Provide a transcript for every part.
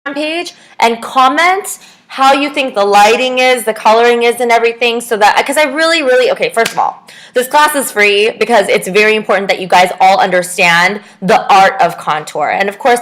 page and comment how you think the lighting is, the coloring is, and everything, so that, because I really, okay, first of all, this class is free because it's very important that you guys all understand the art of contour. And of course,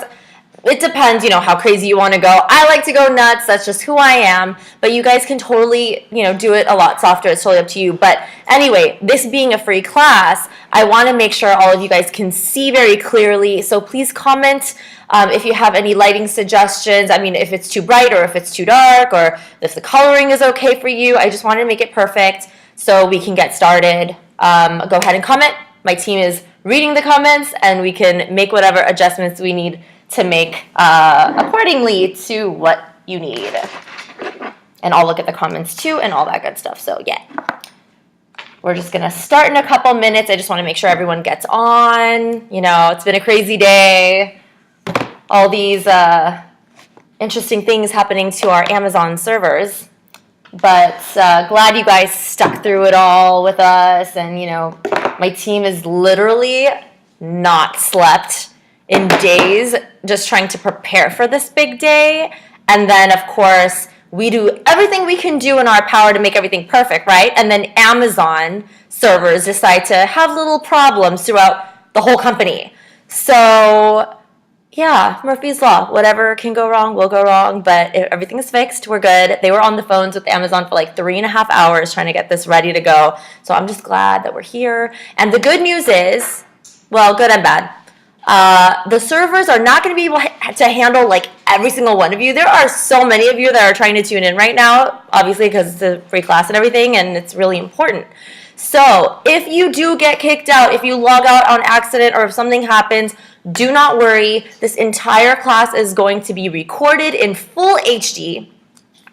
it depends, how crazy you want to go. I like to go nuts. That's just who I am. But you guys can totally, do it a lot softer. It's totally up to you. But anyway, this being a free class, I want to make sure all of you guys can see very clearly. So please comment if you have any lighting suggestions. I mean, if it's too bright or if it's too dark or if the coloring is okay for you. I just wanted to make it perfect so we can get started. Go ahead and comment. My team is reading the comments and we can make whatever adjustments we need to make accordingly to what you need. And I'll look at the comments too and all that good stuff. So yeah, we're just gonna start in a couple minutes. I just want to make sure everyone gets on. It's been a crazy day. All these interesting things happening to our Amazon servers. But glad you guys stuck through it all with us. And my team is literally not slept in days just trying to prepare for this big day. And then, of course, we do everything we can do in our power to make everything perfect, right? And then Amazon servers decide to have little problems throughout the whole company. So, yeah, Murphy's Law. Whatever can go wrong will go wrong, but everything is fixed. We're good. They were on the phones with Amazon for like 3.5 hours trying to get this ready to go. So I'm just glad that we're here. And the good news is, well, good and bad. The servers are not going to be able to handle like every single one of you. There are so many of you that are trying to tune in right now, obviously because it's a free class and everything, and it's really important. So if you do get kicked out, if you log out on accident, or if something happens, do not worry. This entire class is going to be recorded in full HD.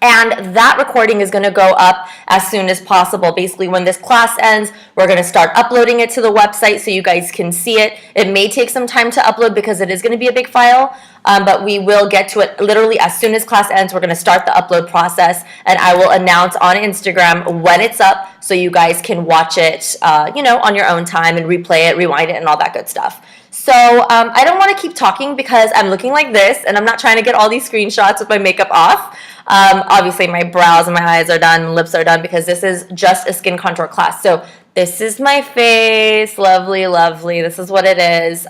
And that recording is going to go up as soon as possible. Basically, when this class ends, we're going to start uploading it to the website so you guys can see it. It may take some time to upload because it is going to be a big file, but we will get to it literally as soon as class ends. We're going to start the upload process, and I will announce on Instagram when it's up so you guys can watch it, on your own time and replay it, rewind it, and all that good stuff. So I don't want to keep talking because I'm looking like this, and I'm not trying to get all these screenshots with my makeup off. Obviously, my brows and my eyes are done, lips are done, because this is just a skin contour class. So this is my face, lovely, lovely. This is what it is.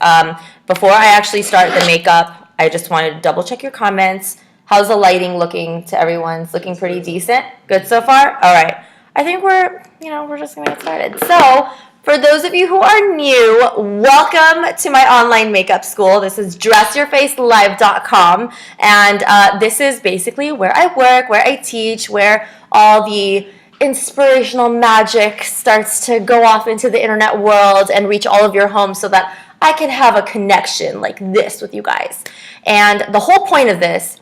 Before I actually start the makeup, I just wanted to double check your comments. How's the lighting looking to everyone? It's looking pretty decent. Good so far? All right. I think we're just going to get started. So for those of you who are new, welcome to my online makeup school. This is dressyourfacelive.com, and this is basically where I work, where I teach, where all the inspirational magic starts to go off into the internet world and reach all of your homes so that I can have a connection like this with you guys. And the whole point of this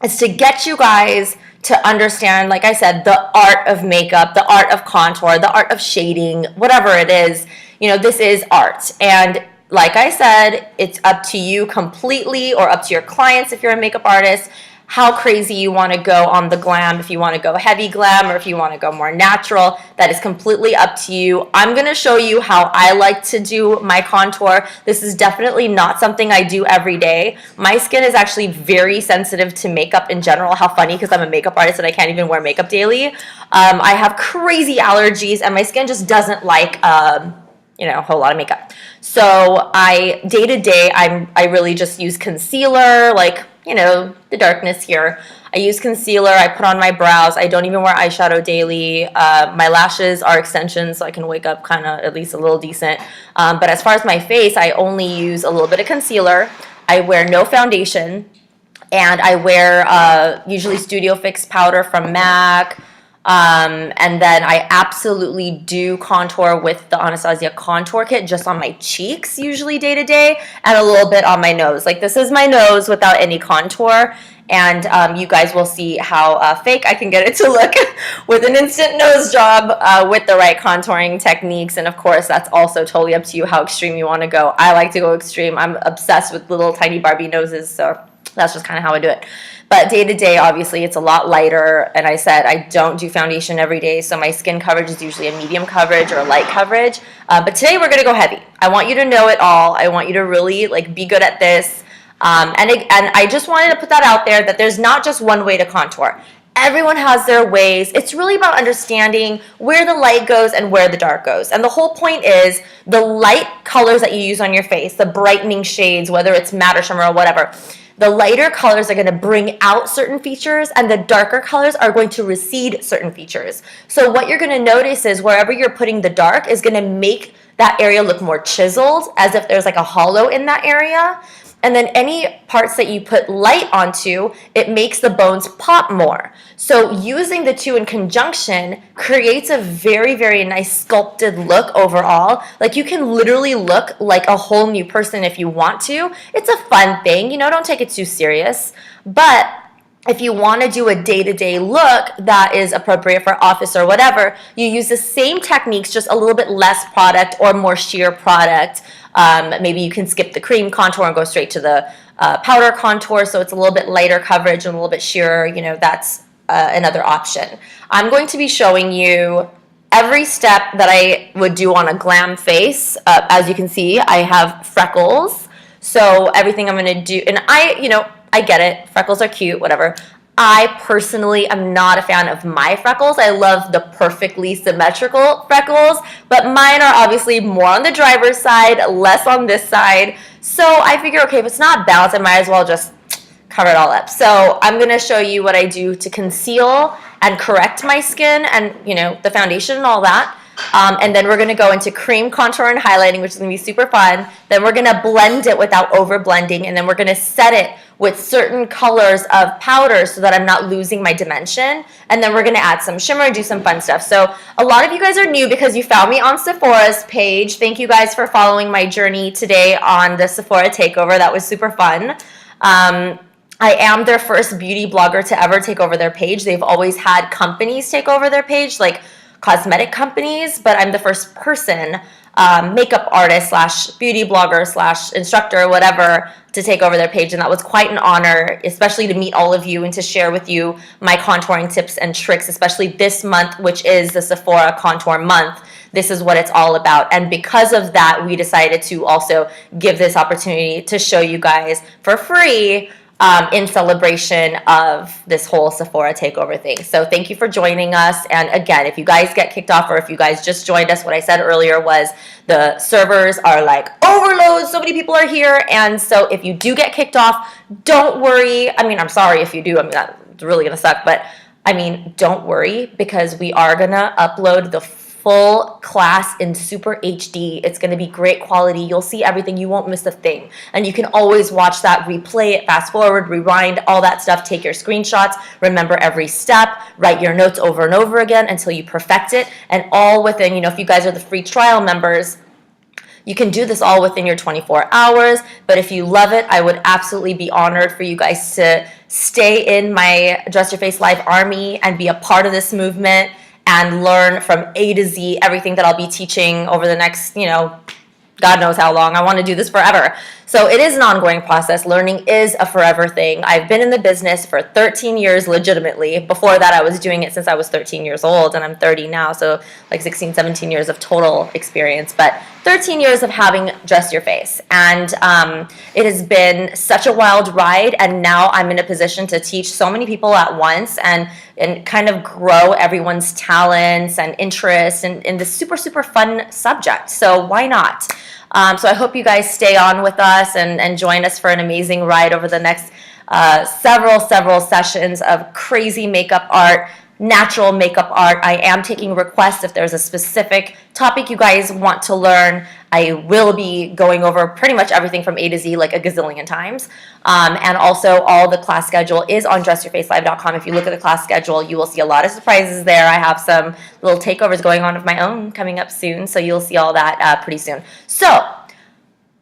is to get you guys to understand, like I said, the art of makeup, the art of contour, the art of shading, whatever it is. This is art. And like I said, it's up to you completely, or up to your clients if you're a makeup artist, how crazy you want to go on the glam, if you want to go heavy glam or if you want to go more natural. That is completely up to you. I'm going to show you how I like to do my contour. This is definitely not something I do every day. My skin is actually very sensitive to makeup in general. How funny, because I'm a makeup artist and I can't even wear makeup daily. I have crazy allergies and my skin just doesn't like a whole lot of makeup. So day to day, I really just use concealer, like the darkness here. I use concealer. I put on my brows. I don't even wear eyeshadow daily. My lashes are extensions, so I can wake up kind of at least a little decent. But as far as my face, I only use a little bit of concealer. I wear no foundation, and I wear usually Studio Fix powder from MAC. And then I absolutely do contour with the Anastasia contour kit just on my cheeks, usually day to day, and a little bit on my nose. Like, this is my nose without any contour, and you guys will see how fake I can get it to look with an instant nose job with the right contouring techniques. And of course, that's also totally up to you how extreme you want to go. I like to go extreme. I'm obsessed with little tiny Barbie noses, so that's just kind of how I do it. But day to day, obviously, it's a lot lighter. And I said I don't do foundation every day, so my skin coverage is usually a medium coverage or a light coverage. But today we're going to go heavy. I want you to know it all. I want you to really be good at this. And I just wanted to put that out there that there's not just one way to contour. Everyone has their ways. It's really about understanding where the light goes and where the dark goes. And the whole point is the light colors that you use on your face, the brightening shades, whether it's matte or shimmer or whatever, the lighter colors are going to bring out certain features and the darker colors are going to recede certain features. So what you're going to notice is wherever you're putting the dark is going to make that area look more chiseled, as if there's like a hollow in that area. And then any parts that you put light onto, it makes the bones pop more. So using the two in conjunction creates a very, very nice sculpted look overall. Like you can literally look like a whole new person if you want to. It's a fun thing, you know, don't take it too serious. But if you want to do a day-to-day look that is appropriate for office or whatever, you use the same techniques, just a little bit less product or more sheer product. Maybe you can skip the cream contour and go straight to the powder contour, so it's a little bit lighter coverage and a little bit sheerer. You know, that's another option. I'm going to be showing you every step that I would do on a glam face. As you can see, I have freckles, so everything I'm going to do, and I get it, freckles are cute, whatever. I personally am not a fan of my freckles. I love the perfectly symmetrical freckles, but mine are obviously more on the driver's side, less on this side. So I figure, okay, if it's not balanced, I might as well just cover it all up. So I'm going to show you what I do to conceal and correct my skin and, you know, the foundation and all that. And then we're going to go into cream contour and highlighting, which is going to be super fun. Then we're going to blend it without over blending, and then we're going to set it with certain colors of powder so that I'm not losing my dimension. And then we're going to add some shimmer and do some fun stuff. So a lot of you guys are new because you found me on Sephora's page. Thank you guys for following my journey today on the Sephora takeover. That was super fun. I am their first beauty blogger to ever take over their page. They've always had companies take over their page, like cosmetic companies, but I'm the first person, makeup artist / beauty blogger / instructor, whatever, to take over their page. And that was quite an honor, especially to meet all of you and to share with you my contouring tips and tricks, especially this month, which is the Sephora Contour Month. This is what it's all about. And because of that, we decided to also give this opportunity to show you guys for free in celebration of this whole Sephora takeover thing. So thank you for joining us. And again, if you guys get kicked off or if you guys just joined us, what I said earlier was the servers are like overload. So many people are here. And so if you do get kicked off, don't worry. I mean, I'm sorry if you do. I mean, that's really going to suck. But I mean, don't worry, because we are going to upload the full class in super HD. It's going to be great quality. You'll see everything. You won't miss a thing. And you can always watch that, replay it, fast forward, rewind, all that stuff. Take your screenshots. Remember every step. Write your notes over and over again until you perfect it. And all within, you know, if you guys are the free trial members, you can do this all within your 24 hours. But if you love it, I would absolutely be honored for you guys to stay in my Dress Your Face Live army and be a part of this movement and learn from A to Z everything that I'll be teaching over the next, you know, God knows how long. I want to do this forever. So it is an ongoing process. Learning is a forever thing. I've been in the business for 13 years legitimately. Before that, I was doing it since I was 13 years old, and I'm 30 now, so like 16, 17 years of total experience. But 13 years of having Dress Your Face. And it has been such a wild ride, and now I'm in a position to teach so many people at once and kind of grow everyone's talents and interests in this super, super fun subject. So why not? So I hope you guys stay on with us and join us for an amazing ride over the next several sessions of crazy makeup art, natural makeup art. I am taking requests if there's a specific topic you guys want to learn. I will be going over pretty much everything from A to Z like a gazillion times. And also all the class schedule is on dressyourfacelive.com. If you look at the class schedule, you will see a lot of surprises there. I have some little takeovers going on of my own coming up soon, so you'll see all that pretty soon. So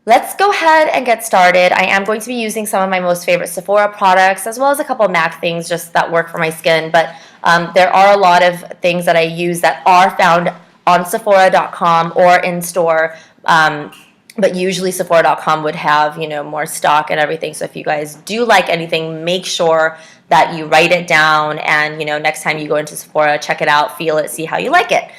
let's go ahead and get started. I am going to be using some of my most favorite Sephora products, as well as a couple of MAC things just that work for my skin. But there are a lot of things that I use that are found on Sephora.com or in store. But usually Sephora.com would have, you know, more stock and everything. So if you guys do like anything, make sure that you write it down, and, you know, next time you go into Sephora, check it out, feel it, see how you like it.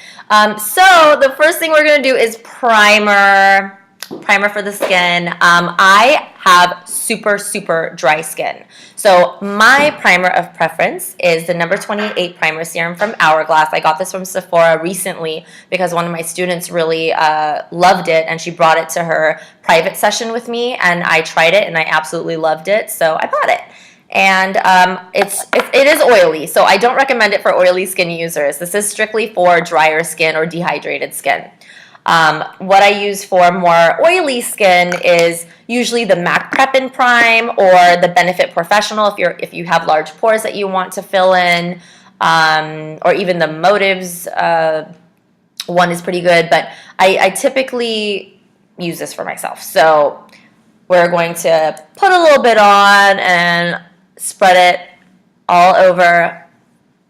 So the first thing we're going to do is primer for the skin. I have super, super dry skin. So my primer of preference is the number 28 primer serum from Hourglass. I got this from Sephora recently because one of my students really loved it, and she brought it to her private session with me, and I tried it and I absolutely loved it, so I bought it. And it is oily, so I don't recommend it for oily skin users. This is strictly for drier skin or dehydrated skin. What I use for more oily skin is usually the MAC Prep and Prime or the Benefit Professional if you have large pores that you want to fill in, or even the Motives one is pretty good, but I typically use this for myself. So we're going to put a little bit on and spread it all over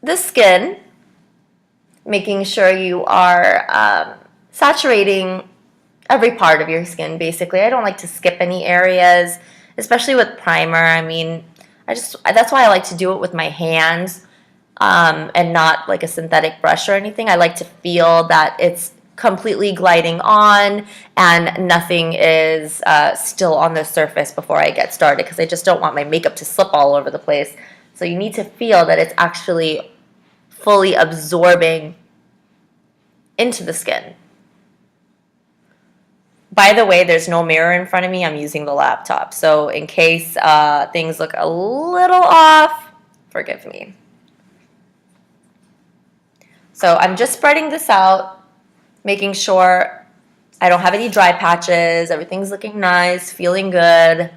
the skin, making sure you are saturating every part of your skin, basically. I don't like to skip any areas, especially with primer. I mean, that's why I like to do it with my hands, and not like a synthetic brush or anything. I like to feel that it's completely gliding on and nothing is still on the surface before I get started, because I just don't want my makeup to slip all over the place. So you need to feel that it's actually fully absorbing into the skin. By the way, there's no mirror in front of me. I'm using the laptop. So in case things look a little off, forgive me. So I'm just spreading this out, making sure I don't have any dry patches. Everything's looking nice, feeling good.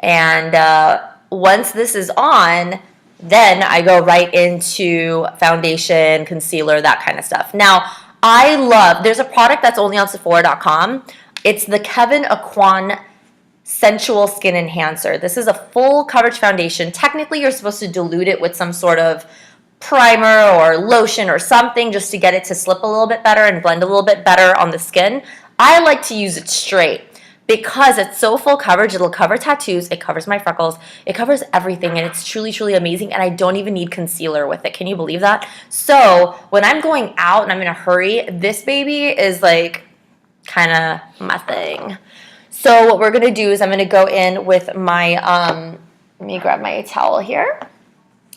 And once this is on, then I go right into foundation, concealer, that kind of stuff. Now, there's a product that's only on Sephora.com. It's the Kevyn Aucoin Sensual Skin Enhancer. This is a full coverage foundation. Technically, you're supposed to dilute it with some sort of primer or lotion or something just to get it to slip a little bit better and blend a little bit better on the skin. I like to use it straight because it's so full coverage. It'll cover tattoos, it covers my freckles, it covers everything, and it's truly, truly amazing, and I don't even need concealer with it. Can you believe that? So when I'm going out and I'm in a hurry, this baby is like kind of my thing. So what we're going to do is I'm going to go in with my, let me grab my towel here.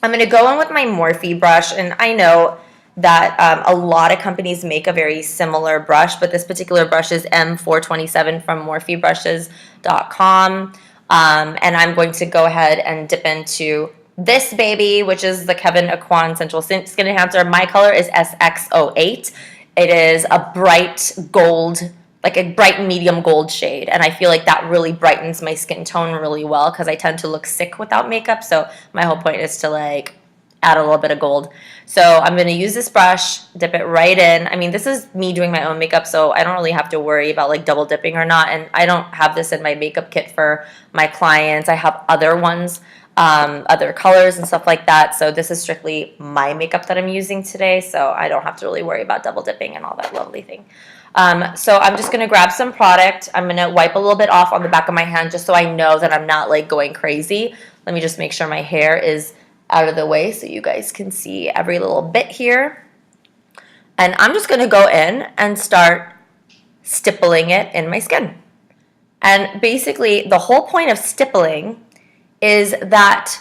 I'm going to go in with my Morphe brush, and I know that a lot of companies make a very similar brush, but this particular brush is M427 from MorpheBrushes.com, and I'm going to go ahead and dip into this baby, which is the Kevyn Aucoin Sensual Skin Enhancer. My color is SX08. It is a bright gold, like a bright medium gold shade, and I feel like that really brightens my skin tone really well because I tend to look sick without makeup, so my whole point is to like add a little bit of gold. So I'm going to use this brush, dip it right in. I mean, this is me doing my own makeup, so I don't really have to worry about like double dipping or not, and I don't have this in my makeup kit for my clients. I have other ones, other colors and stuff like that, so this is strictly my makeup that I'm using today, so I don't have to really worry about double dipping and all that lovely thing. So I'm just going to grab some product. I'm going to wipe a little bit off on the back of my hand just so I know that I'm not like going crazy. Let me just make sure my hair is out of the way so you guys can see every little bit here. And I'm just going to go in and start stippling it in my skin. And basically the whole point of stippling is that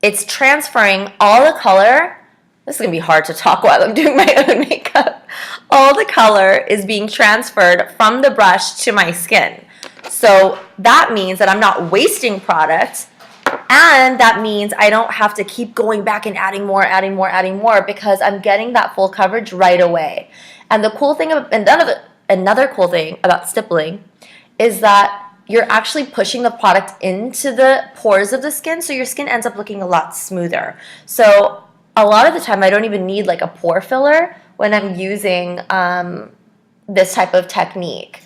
it's transferring all the color. This is going to be hard to talk while I'm doing my own makeup. All the color is being transferred from the brush to my skin. So that means that I'm not wasting product, and that means I don't have to keep going back and adding more because I'm getting that full coverage right away. And the cool thing, another cool thing about stippling is that you're actually pushing the product into the pores of the skin, so your skin ends up looking a lot smoother. So a lot of the time I don't even need like a pore filler when I'm using this type of technique.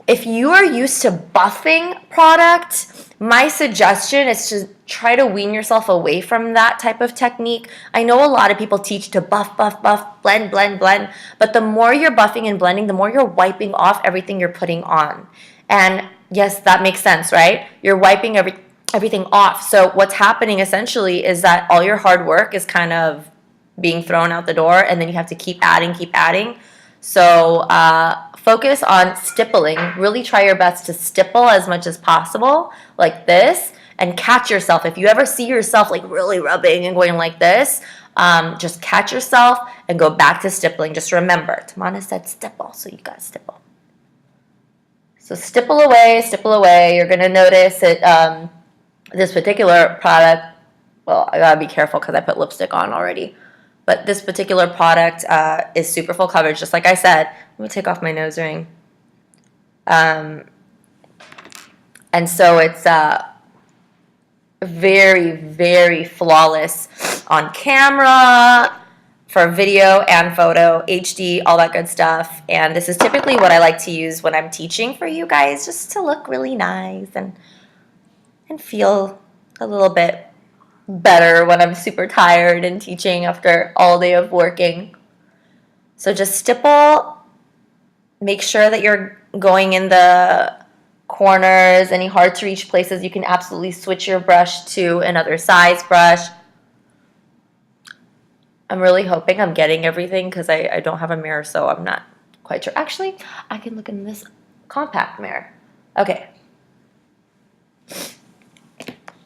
If you are used to buffing product, my suggestion is to try to wean yourself away from that type of technique. I know a lot of people teach to buff, blend, but the more you're buffing and blending, the more you're wiping off everything you're putting on. And yes, that makes sense, right? You're wiping everything off. So what's happening essentially is that all your hard work is kind of being thrown out the door, and then you have to keep adding. So focus on stippling. Really try your best to stipple as much as possible, like this, and catch yourself. If you ever see yourself like really rubbing and going like this, just catch yourself and go back to stippling. Just remember, Tamana said stipple, so you got stipple. So stipple away, stipple away. You're going to notice that this particular product, well, I got to be careful because I put lipstick on already. But this particular product is super full coverage, just like I said. Let me take off my nose ring. And so it's very, very flawless on camera, for video and photo, HD, all that good stuff. And this is typically what I like to use when I'm teaching for you guys, just to look really nice and feel a little bit better when I'm super tired and teaching after all day of working. So just stipple, make sure that you're going in the corners, any hard to reach places. You can absolutely switch your brush to another size brush. I'm really hoping I'm getting everything because I don't have a mirror, so I'm not quite sure. Actually, I can look in this compact mirror. Okay.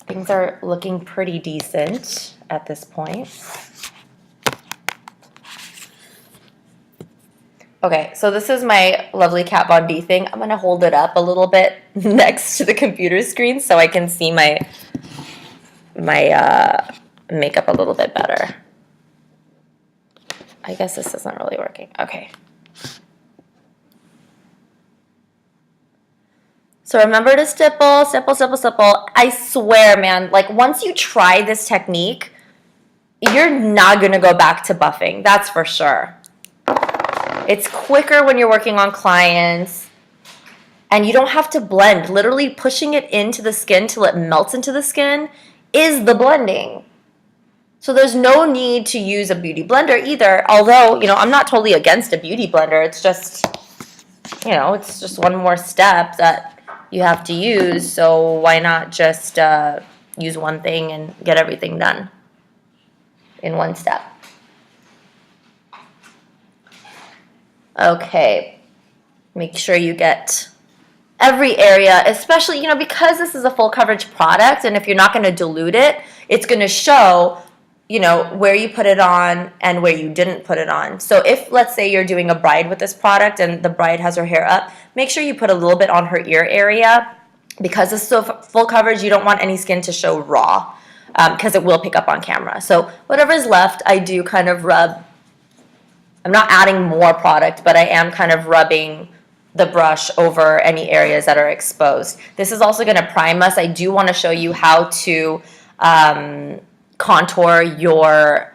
Things are looking pretty decent at this point. Okay, so this is my lovely Kat Von D thing. I'm going to hold it up a little bit next to the computer screen so I can see my makeup a little bit better. I guess this isn't really working. Okay. So remember to stipple, stipple, stipple, stipple. I swear, man, like once you try this technique, you're not going to go back to buffing. That's for sure. It's quicker when you're working on clients, and you don't have to blend. Literally pushing it into the skin till it melts into the skin is the blending. So there's no need to use a beauty blender either, although, you know, I'm not totally against a beauty blender. It's just, you know, it's just one more step that you have to use, so why not just use one thing and get everything done in one step. Okay, make sure you get every area, especially, you know, because this is a full coverage product, and if you're not going to dilute it, it's going to show, you know, where you put it on and where you didn't put it on. So if, let's say, you're doing a bride with this product and the bride has her hair up, make sure you put a little bit on her ear area. Because it's so full coverage, you don't want any skin to show raw because it will pick up on camera. So whatever's left, I do kind of rub. I'm not adding more product, but I am kind of rubbing the brush over any areas that are exposed. This is also going to prime us. I do want to show you how to contour your,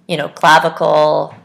you know, clavicle,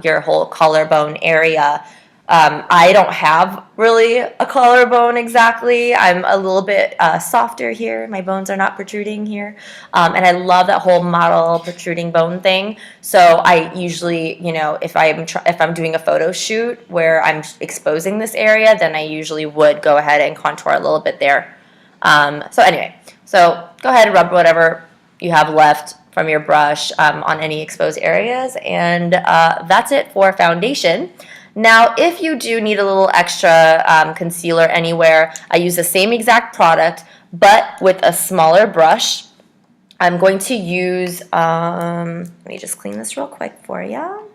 your whole collarbone area. I don't have really a collarbone exactly. I'm a little bit softer here. My bones are not protruding here. And I love that whole model protruding bone thing. So I usually, you know, if I'm doing a photo shoot where I'm exposing this area, then I usually would go ahead and contour a little bit there. So anyway, so go ahead and rub whatever you have left from your brush on any exposed areas. And that's it for foundation. Now, if you do need a little extra concealer anywhere, I use the same exact product, but with a smaller brush. I'm going to use, let me just clean this real quick for you.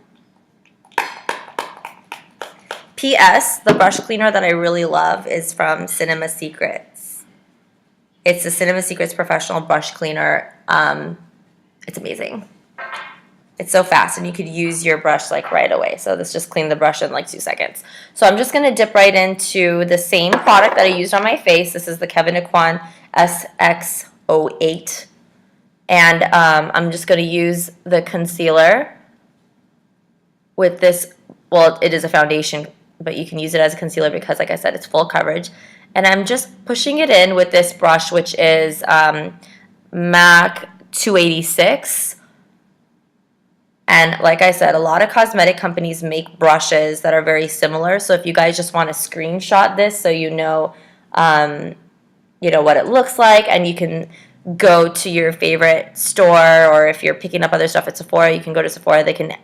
P.S. The brush cleaner that I really love is from Cinema Secrets. It's the Cinema Secrets Professional Brush Cleaner. It's amazing. It's so fast, and you could use your brush like right away. So this just cleaned the brush in like 2 seconds. So I'm just going to dip right into the same product that I used on my face. This is the Kevyn Aucoin SX08. And I'm just going to use the concealer with this. Well, it is a foundation, but you can use it as a concealer because, like I said, it's full coverage. And I'm just pushing it in with this brush, which is MAC 286. And like I said, a lot of cosmetic companies make brushes that are very similar. So if you guys just want to screenshot this so you know what it looks like, and you can go to your favorite store, or if you're picking up other stuff at Sephora, you can go to Sephora. They can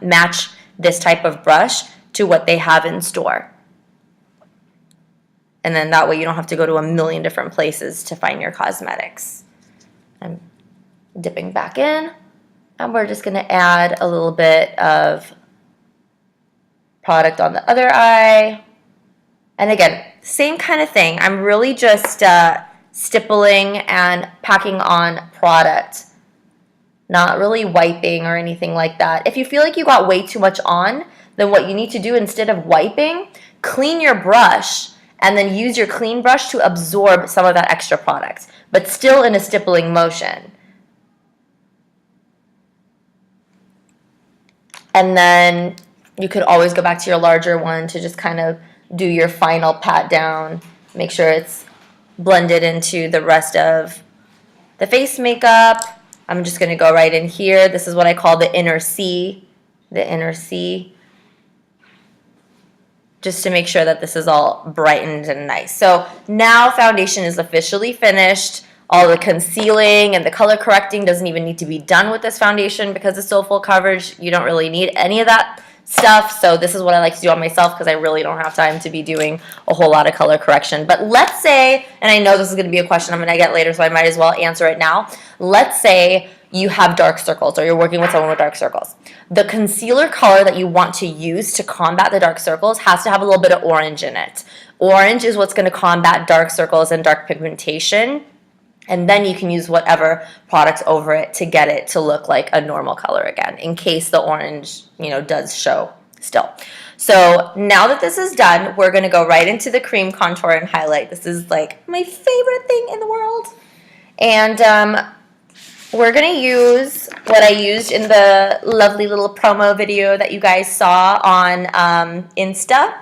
match this type of brush to what they have in store. And then that way you don't have to go to a million different places to find your cosmetics. I'm dipping back in, and we're just gonna add a little bit of product on the other eye. And again, same kind of thing. I'm really just stippling and packing on product, not really wiping or anything like that. If you feel like you got way too much on, then what you need to do instead of wiping, clean your brush and then use your clean brush to absorb some of that extra product, but still in a stippling motion. And then you could always go back to your larger one to just kind of do your final pat down, make sure it's blended into the rest of the face makeup. I'm just going to go right in here. This is what I call the inner C, just to make sure that this is all brightened and nice. So now foundation is officially finished. All the concealing and the color correcting doesn't even need to be done with this foundation because it's so full coverage. You don't really need any of that stuff. So this is what I like to do on myself because I really don't have time to be doing a whole lot of color correction. But let's say, and I know this is going to be a question I'm going to get later, so I might as well answer it now. Let's say you have dark circles or you're working with someone with dark circles. The concealer color that you want to use to combat the dark circles has to have a little bit of orange in it. Orange is what's going to combat dark circles and dark pigmentation. And then you can use whatever products over it to get it to look like a normal color again, in case the orange, does show still. So now that this is done, we're going to go right into the cream contour and highlight. This is like my favorite thing in the world. And we're going to use what I used in the lovely little promo video that you guys saw on Insta,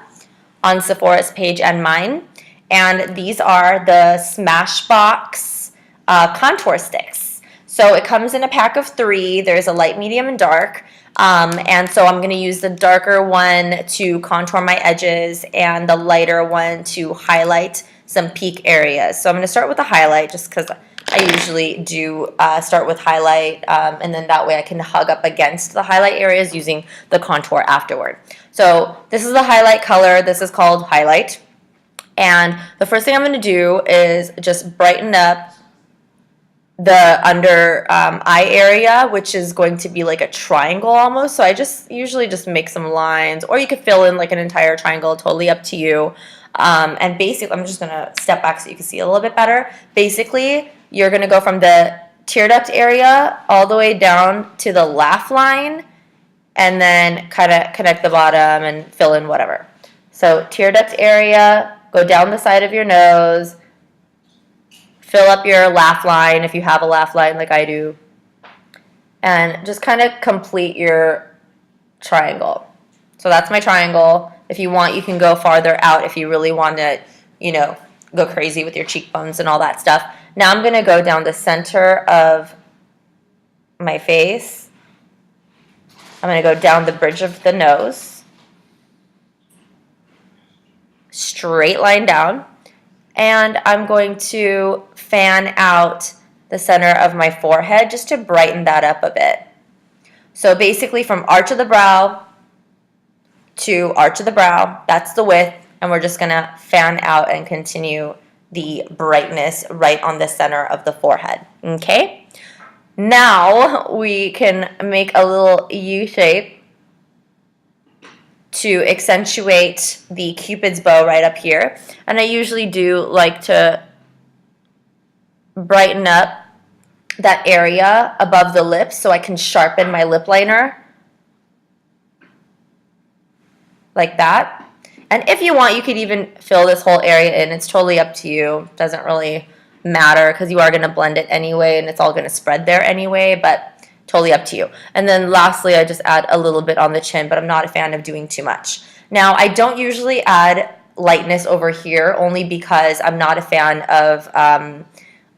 on Sephora's page and mine. And these are the Smashbox contour sticks. So it comes in a pack of 3. There's a light, medium, and dark. And so I'm going to use the darker one to contour my edges and the lighter one to highlight some peak areas. So I'm going to start with the highlight just because I usually do start with highlight, and then that way I can hug up against the highlight areas using the contour afterward. So this is the highlight color. This is called Highlight. And the first thing I'm going to do is just brighten up the under eye area, which is going to be like a triangle almost. So I just usually just make some lines, or you could fill in like an entire triangle, totally up to you. And basically, I'm just going to step back so you can see a little bit better. Basically, you're going to go from the tear duct area all the way down to the laugh line, and then kind of connect the bottom and fill in whatever. So tear duct area, go down the side of your nose, fill up your laugh line if you have a laugh line like I do, and just kind of complete your triangle. So that's my triangle. If you want, you can go farther out if you really want to, go crazy with your cheekbones and all that stuff. Now I'm going to go down the center of my face. I'm going to go down the bridge of the nose, straight line down, and I'm going to fan out the center of my forehead just to brighten that up a bit. So basically from arch of the brow to arch of the brow, that's the width, and we're just going to fan out and continue the brightness right on the center of the forehead. Okay? Now we can make a little U shape to accentuate the Cupid's bow right up here. And I usually do like to brighten up that area above the lips so I can sharpen my lip liner like that. And if you want, you could even fill this whole area in. It's totally up to you. Doesn't really matter because you are going to blend it anyway and it's all going to spread there anyway, but totally up to you. And then lastly, I just add a little bit on the chin, but I'm not a fan of doing too much. Now, I don't usually add lightness over here only because I'm not a fan of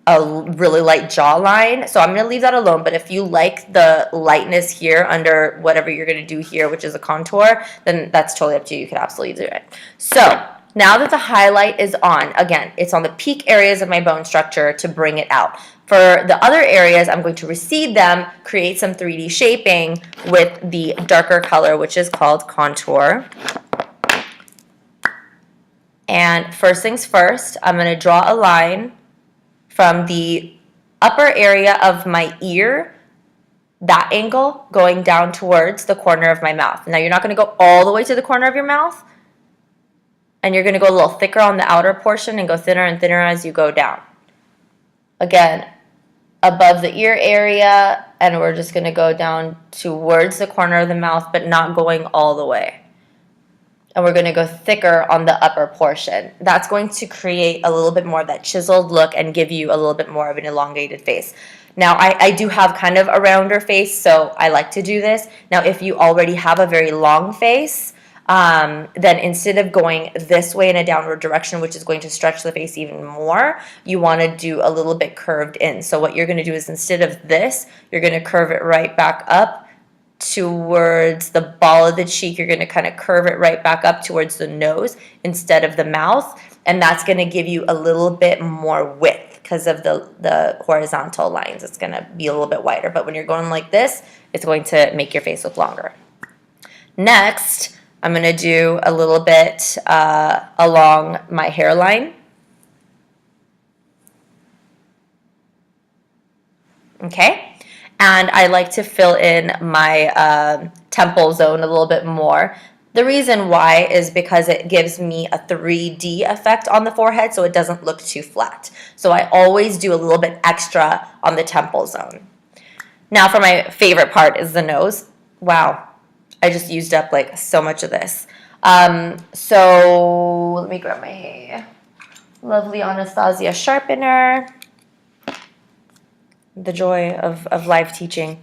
a really light jawline, so I'm going to leave that alone. But if you like the lightness here under whatever you're going to do here, which is a contour, then that's totally up to you. You can absolutely do it. So now that the highlight is on, again, it's on the peak areas of my bone structure to bring it out. For the other areas, I'm going to recede them, create some 3D shaping with the darker color, which is called Contour. And first things first, I'm going to draw a line from the upper area of my ear, that angle, going down towards the corner of my mouth. Now, you're not going to go all the way to the corner of your mouth, and you're going to go a little thicker on the outer portion and go thinner and thinner as you go down. Again, above the ear area, and we're just going to go down towards the corner of the mouth, but not going all the way. And we're going to go thicker on the upper portion. That's going to create a little bit more of that chiseled look and give you a little bit more of an elongated face. Now, I do have kind of a rounder face, so I like to do this. Now, if you already have a very long face, then instead of going this way in a downward direction, which is going to stretch the face even more, you want to do a little bit curved in. So what you're going to do is instead of this, you're going to curve it right back up towards the ball of the cheek. You're going to kind of curve it right back up towards the nose instead of the mouth, and that's going to give you a little bit more width because of the horizontal lines. It's going to be a little bit wider, but when you're going like this, it's going to make your face look longer. Next, I'm going to do a little bit along my hairline. Okay? And I like to fill in my temple zone a little bit more. The reason why is because it gives me a 3D effect on the forehead, so it doesn't look too flat. So I always do a little bit extra on the temple zone. Now for my favorite part is the nose. Wow, I just used up like so much of this. So let me grab my lovely Anastasia sharpener. The joy of live teaching.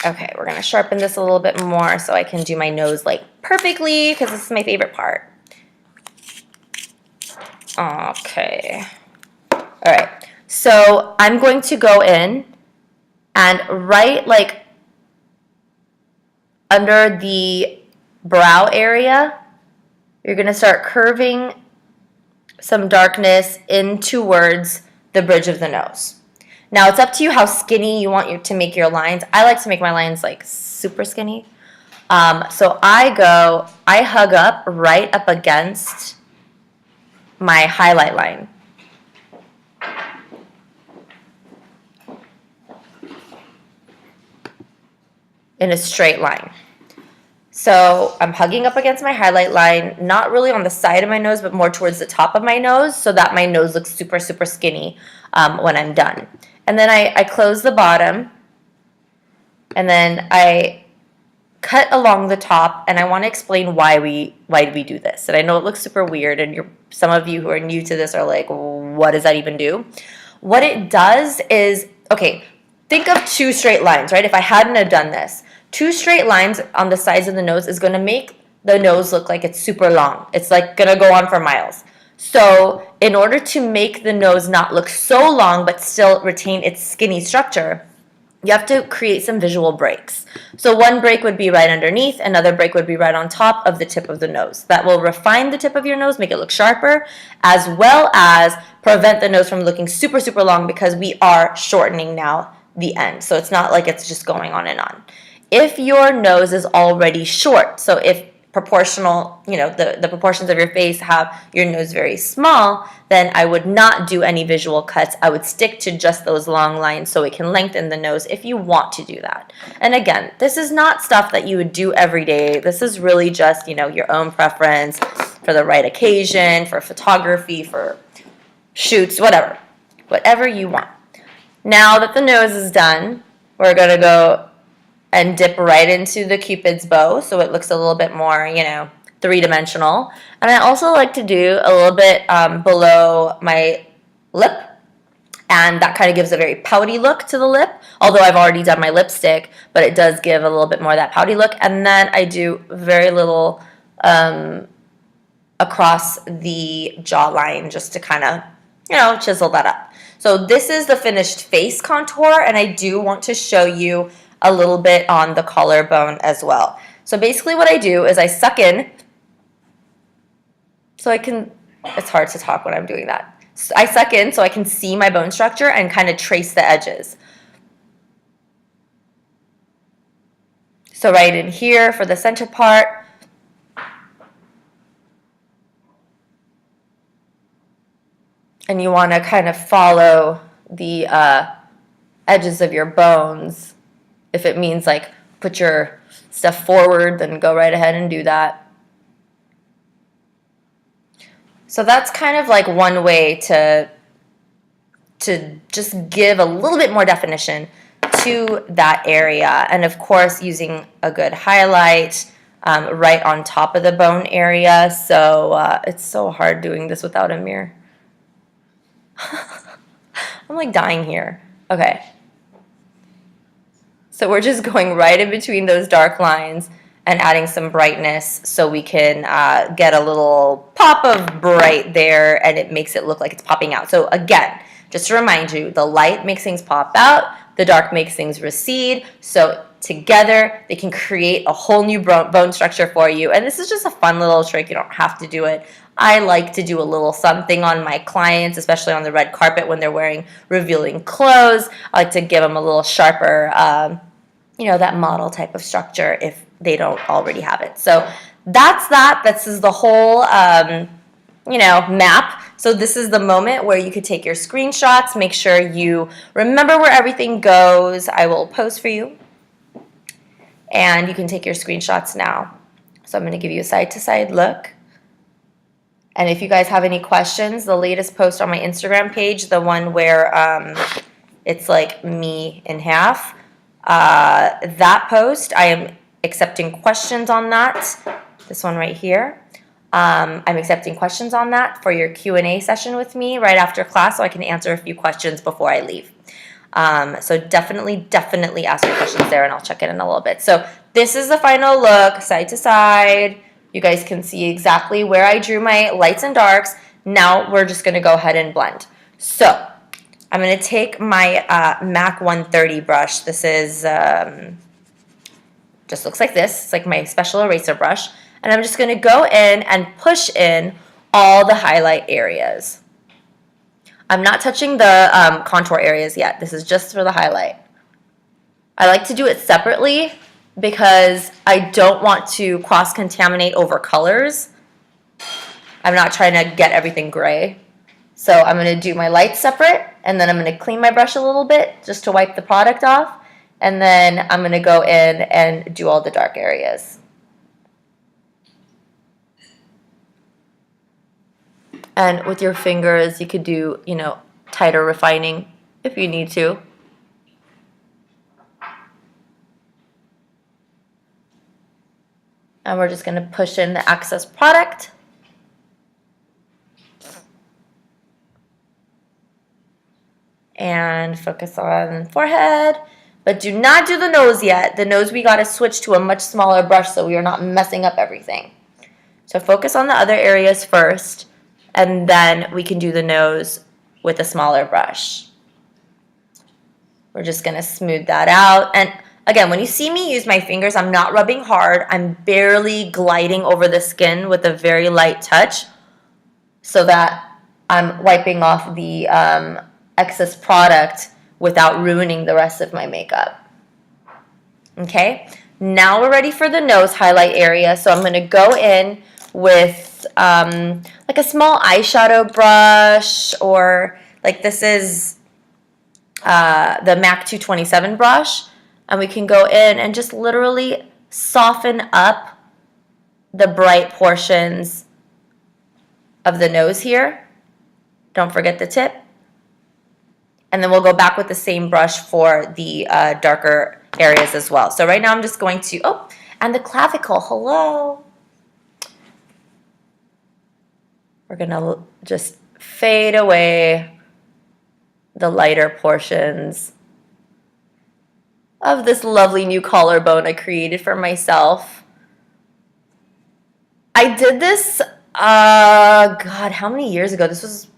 Okay, we're going to sharpen this a little bit more so I can do my nose like perfectly because this is my favorite part. Okay. All right. So I'm going to go in and right like under the brow area, you're going to start curving some darkness in towards the bridge of the nose. Now, it's up to you how skinny you want to make your lines. I like to make my lines like super skinny. So I hug up right up against my highlight line. In a straight line. So I'm hugging up against my highlight line, not really on the side of my nose, but more towards the top of my nose so that my nose looks super, super skinny when I'm done. And then I close the bottom, and then I cut along the top, and I want to explain why we do this. And I know it looks super weird, and some of you who are new to this are like, what does that even do? What it does is, okay, think of two straight lines, right? If I hadn't have done this, two straight lines on the sides of the nose is going to make the nose look like it's super long. It's like going to go on for miles. So in order to make the nose not look so long but still retain its skinny structure, you have to create some visual breaks. So one break would be right underneath, another break would be right on top of the tip of the nose. That will refine the tip of your nose, make it look sharper, as well as prevent the nose from looking super, super long because we are shortening now the end. So it's not like it's just going on and on. If your nose is already short, so if proportional, the proportions of your face have your nose very small, then I would not do any visual cuts. I would stick to just those long lines so it can lengthen the nose if you want to do that. And again, this is not stuff that you would do every day. This is really just, your own preference for the right occasion, for photography, for shoots, whatever you want. Now that the nose is done, we're going to go and dip right into the Cupid's bow so it looks a little bit more, three-dimensional. And I also like to do a little bit below my lip, and that kind of gives a very pouty look to the lip, although I've already done my lipstick, but it does give a little bit more of that pouty look. And then I do very little across the jawline just to kind of, chisel that up. So this is the finished face contour, and I do want to show you a little bit on the collarbone as well. So basically what I do is I suck in, so it's hard to talk when I'm doing that. So I suck in so I can see my bone structure and kind of trace the edges. So right in here for the center part, and you want to kind of follow the edges of your bones. If it means like put your stuff forward, then go right ahead and do that. So that's kind of like one way to just give a little bit more definition to that area. And of course, using a good highlight right on top of the bone area. So it's so hard doing this without a mirror. I'm like dying here. Okay. So we're just going right in between those dark lines and adding some brightness so we can get a little pop of bright there, and it makes it look like it's popping out. So again, just to remind you, the light makes things pop out, the dark makes things recede. So together, they can create a whole new bone structure for you. And this is just a fun little trick. You don't have to do it. I like to do a little something on my clients, especially on the red carpet when they're wearing revealing clothes. I like to give them a little sharper, that model type of structure if they don't already have it. So that's that. This is the whole, map. So this is the moment where you could take your screenshots. Make sure you remember where everything goes. I will post for you. And you can take your screenshots now. So I'm going to give you a side-to-side look. And if you guys have any questions, the latest post on my Instagram page, the one where it's like me in half, that post, I am accepting questions on that. This one right here. I'm accepting questions on that for your Q&A session with me right after class so I can answer a few questions before I leave. So definitely ask your questions there, and I'll check it in a little bit. So this is the final look, side to side. You guys can see exactly where I drew my lights and darks. Now we're just going to go ahead and blend. So I'm going to take my MAC 130 brush. This is, just looks like this. It's like my special eraser brush. And I'm just going to go in and push in all the highlight areas. I'm not touching the contour areas yet. This is just for the highlight. I like to do it separately because I don't want to cross-contaminate over colors. I'm not trying to get everything gray. So I'm going to do my lights separate, and then I'm going to clean my brush a little bit just to wipe the product off. And then I'm going to go in and do all the dark areas. And with your fingers, you could do, tighter refining if you need to. And we're just going to push in the excess product. And focus on forehead. But do not do the nose yet. The nose, we got to switch to a much smaller brush so we are not messing up everything. So focus on the other areas first, and then we can do the nose with a smaller brush. We're just going to smooth that out. And again, when you see me use my fingers, I'm not rubbing hard. I'm barely gliding over the skin with a very light touch so that I'm wiping off the excess product without ruining the rest of my makeup. Okay, now we're ready for the nose highlight area. So I'm going to go in with like a small eyeshadow brush, or like this is the MAC 227 brush, and we can go in and just literally soften up the bright portions of the nose here. Don't forget the tip. And then we'll go back with the same brush for the darker areas as well. So right now I'm just going to, and the clavicle, hello. We're going to just fade away the lighter portions of this lovely new collarbone I created for myself. I did this, God, how many years ago? This was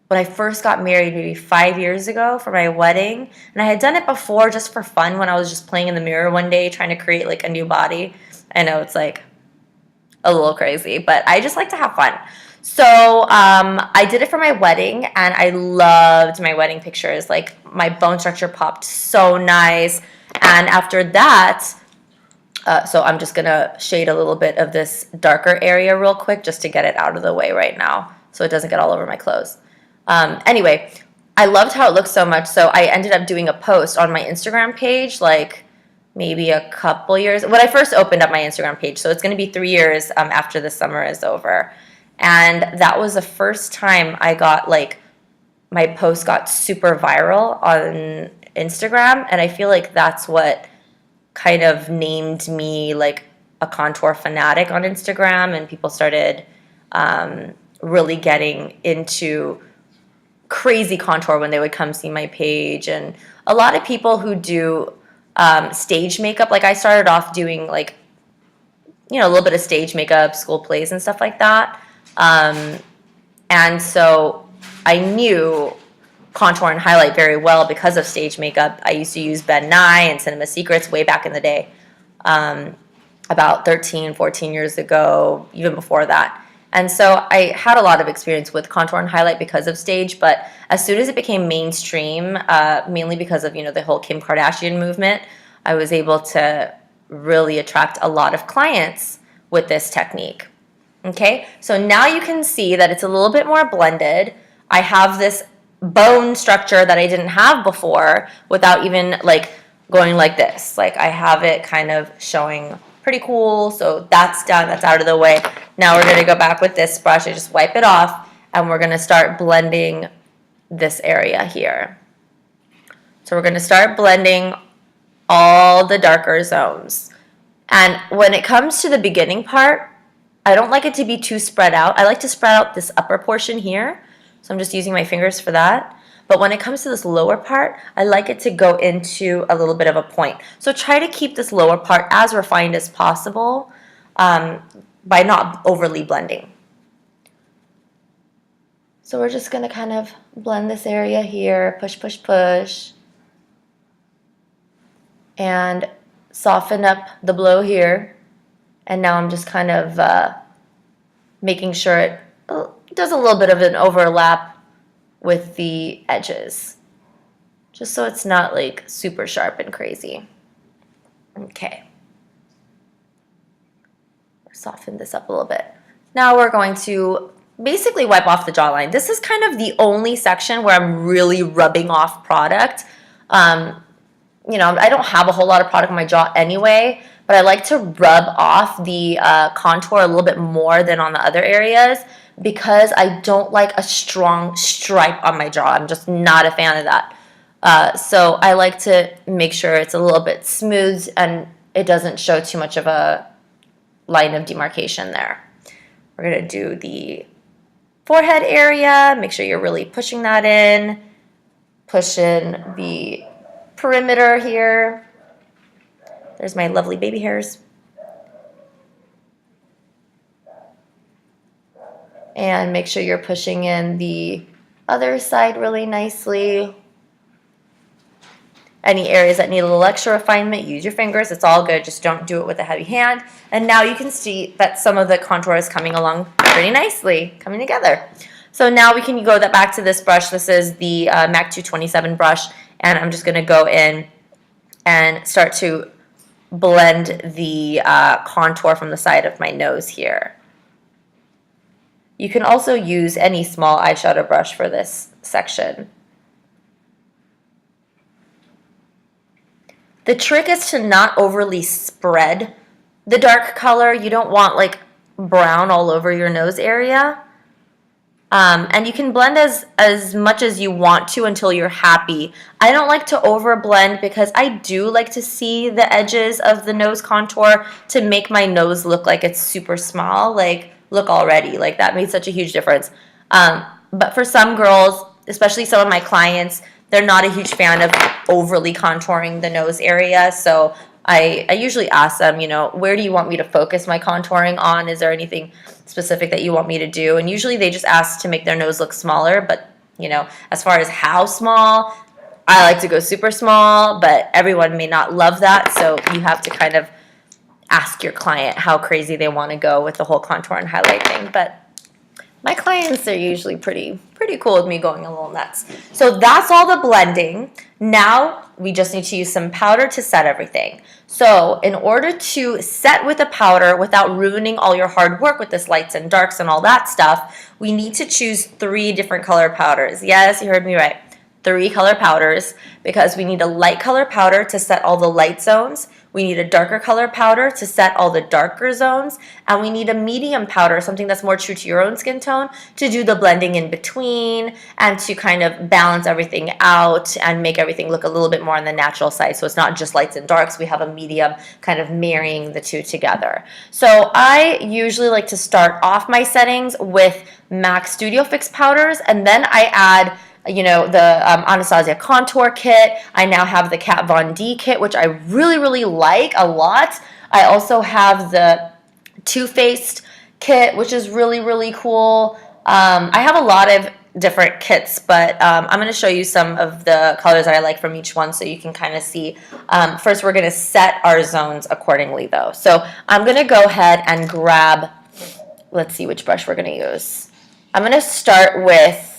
when I first got married, maybe 5 years ago for my wedding. And I had done it before just for fun when I was just playing in the mirror one day trying to create like a new body. I know it's like a little crazy, but I just like to have fun. So I did it for my wedding, and I loved my wedding pictures. Like, my bone structure popped so nice. And after that, so I'm just going to shade a little bit of this darker area real quick just to get it out of the way right now so it doesn't get all over my clothes. Anyway, I loved how it looked so much, so I ended up doing a post on my Instagram page, like maybe a couple years when I first opened up my Instagram page. So it's going to be 3 years after the summer is over, and that was the first time I got like my post got super viral on Instagram, and I feel like that's what kind of named me like a contour fanatic on Instagram, and people started really getting into crazy contour when they would come see my page. And a lot of people who do stage makeup, like I started off doing like, you know, a little bit of stage makeup, school plays and stuff like that. And so I knew contour and highlight very well because of stage makeup. I used to use Ben Nye and Cinema Secrets way back in the day, about 13, 14 years ago, even before that. And so I had a lot of experience with contour and highlight because of stage, but as soon as it became mainstream, mainly because of, you know, the whole Kim Kardashian movement, I was able to really attract a lot of clients with this technique. Okay, so now you can see that it's a little bit more blended. I have this bone structure that I didn't have before without even like going like this. Like I have it kind of showing pretty cool. So that's done, that's out of the way. Now we're gonna go back with this brush. I just wipe it off and we're gonna start blending this area here. So we're gonna start blending all the darker zones. And when it comes to the beginning part, I don't like it to be too spread out. I like to spread out this upper portion here. So I'm just using my fingers for that. But when it comes to this lower part, I like it to go into a little bit of a point. So try to keep this lower part as refined as possible by not overly blending. So we're just going to kind of blend this area here, push, push, push. And soften up the blow here. And now I'm just kind of making sure it does a little bit of an overlap with the edges, just so it's not like super sharp and crazy. Okay. Soften this up a little bit. Now we're going to basically wipe off the jawline. This is kind of the only section where I'm really rubbing off product. You know, I don't have a whole lot of product on my jaw anyway, but I like to rub off the contour a little bit more than on the other areas because I don't like a strong stripe on my jaw. I'm just not a fan of that. So I like to make sure it's a little bit smooth and it doesn't show too much of a line of demarcation there. We're going to do the forehead area. Make sure you're really pushing that in. Push in the perimeter here. There's my lovely baby hairs. And make sure you're pushing in the other side really nicely. Any areas that need a little extra refinement, use your fingers. It's all good. Just don't do it with a heavy hand. And now you can see that some of the contour is coming along pretty nicely, coming together. So now we can go back to this brush. This is the MAC 227 brush. And I'm just going to go in and start to blend the contour from the side of my nose here. You can also use any small eyeshadow brush for this section. The trick is to not overly spread the dark color. You don't want like brown all over your nose area. And you can blend as much as you want to until you're happy. I don't like to over blend because I do like to see the edges of the nose contour to make my nose look like it's super small. Like, look already, like that made such a huge difference. But for some girls, especially some of my clients, they're not a huge fan of overly contouring the nose area. So I usually ask them, you know, where do you want me to focus my contouring on? Is there anything specific that you want me to do? And usually they just ask to make their nose look smaller. But, you know, as far as how small, I like to go super small, but everyone may not love that. So you have to kind of ask your client how crazy they want to go with the whole contour and highlight thing. But My clients are usually pretty cool with me going a little nuts. So that's all the blending. Now we just need to use some powder to set everything. So in order to set with a powder without ruining all your hard work with this lights and darks and all that stuff, we need to choose 3 different color powders. Yes, you heard me right. 3 color powders, because we need a light color powder to set all the light zones. We need a darker color powder to set all the darker zones, and we need a medium powder, something that's more true to your own skin tone, to do the blending in between and to kind of balance everything out and make everything look a little bit more on the natural side. So it's not just lights and darks, we have a medium kind of marrying the two together. So I usually like to start off my settings with MAC Studio Fix powders, and then I add the Anastasia Contour Kit. I now have the Kat Von D kit, which I really like a lot. I also have the Too Faced kit, which is really cool. I have a lot of different kits, but I'm going to show you some of the colors that I like from each one so you can kind of see. First, we're going to set our zones accordingly, though. So I'm going to go ahead and grab, let's see which brush we're going to use. I'm going to start with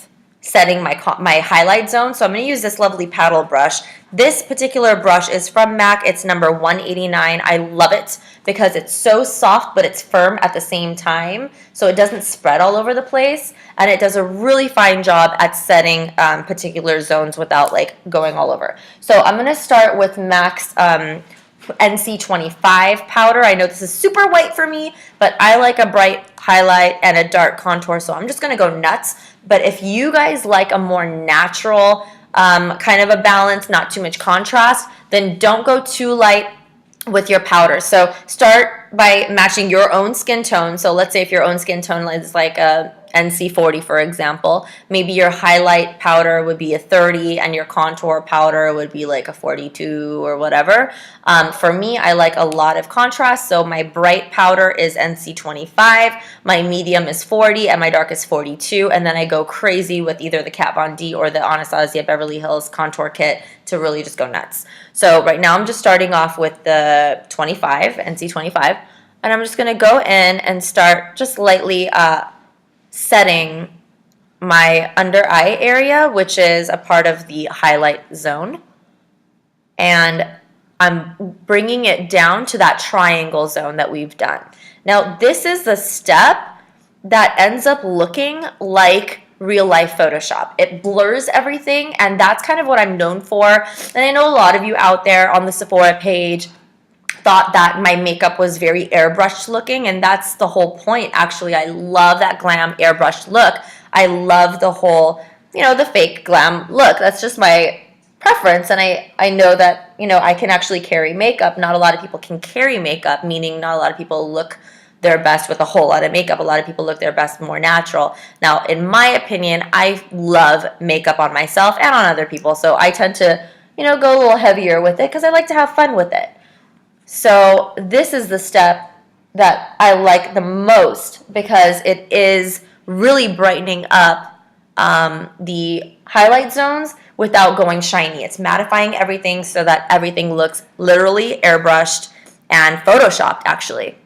setting my highlight zone. So I'm going to use this lovely paddle brush. This particular brush is from MAC. It's number 189. I love it because it's so soft, but it's firm at the same time. So it doesn't spread all over the place. And it does a really fine job at setting particular zones without like going all over. So I'm going to start with MAC's NC25 powder. I know this is super white for me, but I like a bright highlight and a dark contour, so I'm just going to go nuts. But if you guys like a more natural kind of a balance, not too much contrast, then don't go too light with your powder. So start by matching your own skin tone. So let's say if your own skin tone is like a NC40, for example, maybe your highlight powder would be a 30 and your contour powder would be like a 42 or whatever. For me, I like a lot of contrast, so my bright powder is NC25, my medium is 40, and my dark is 42, and then I go crazy with either the Kat Von D or the Anastasia Beverly Hills contour kit to really just go nuts. So right now I'm just starting off with the 25, NC25, and I'm just going to go in and start just lightly setting my under eye area, which is a part of the highlight zone. And I'm bringing it down to that triangle zone that we've done. Now, this is the step that ends up looking like real life Photoshop. It blurs everything, and that's kind of what I'm known for. And I know a lot of you out there on the Sephora page thought that my makeup was very airbrushed looking, and that's the whole point. Actually, I love that glam airbrushed look. I love the whole, the fake glam look. That's just my preference, and I know that, I can actually carry makeup. Not a lot of people can carry makeup, meaning not a lot of people look their best with a whole lot of makeup. A lot of people look their best more natural. Now, in my opinion, I love makeup on myself and on other people, so I tend to, go a little heavier with it because I like to have fun with it. So this is the step that I like the most because it is really brightening up the highlight zones without going shiny. It's mattifying everything so that everything looks literally airbrushed and photoshopped, actually.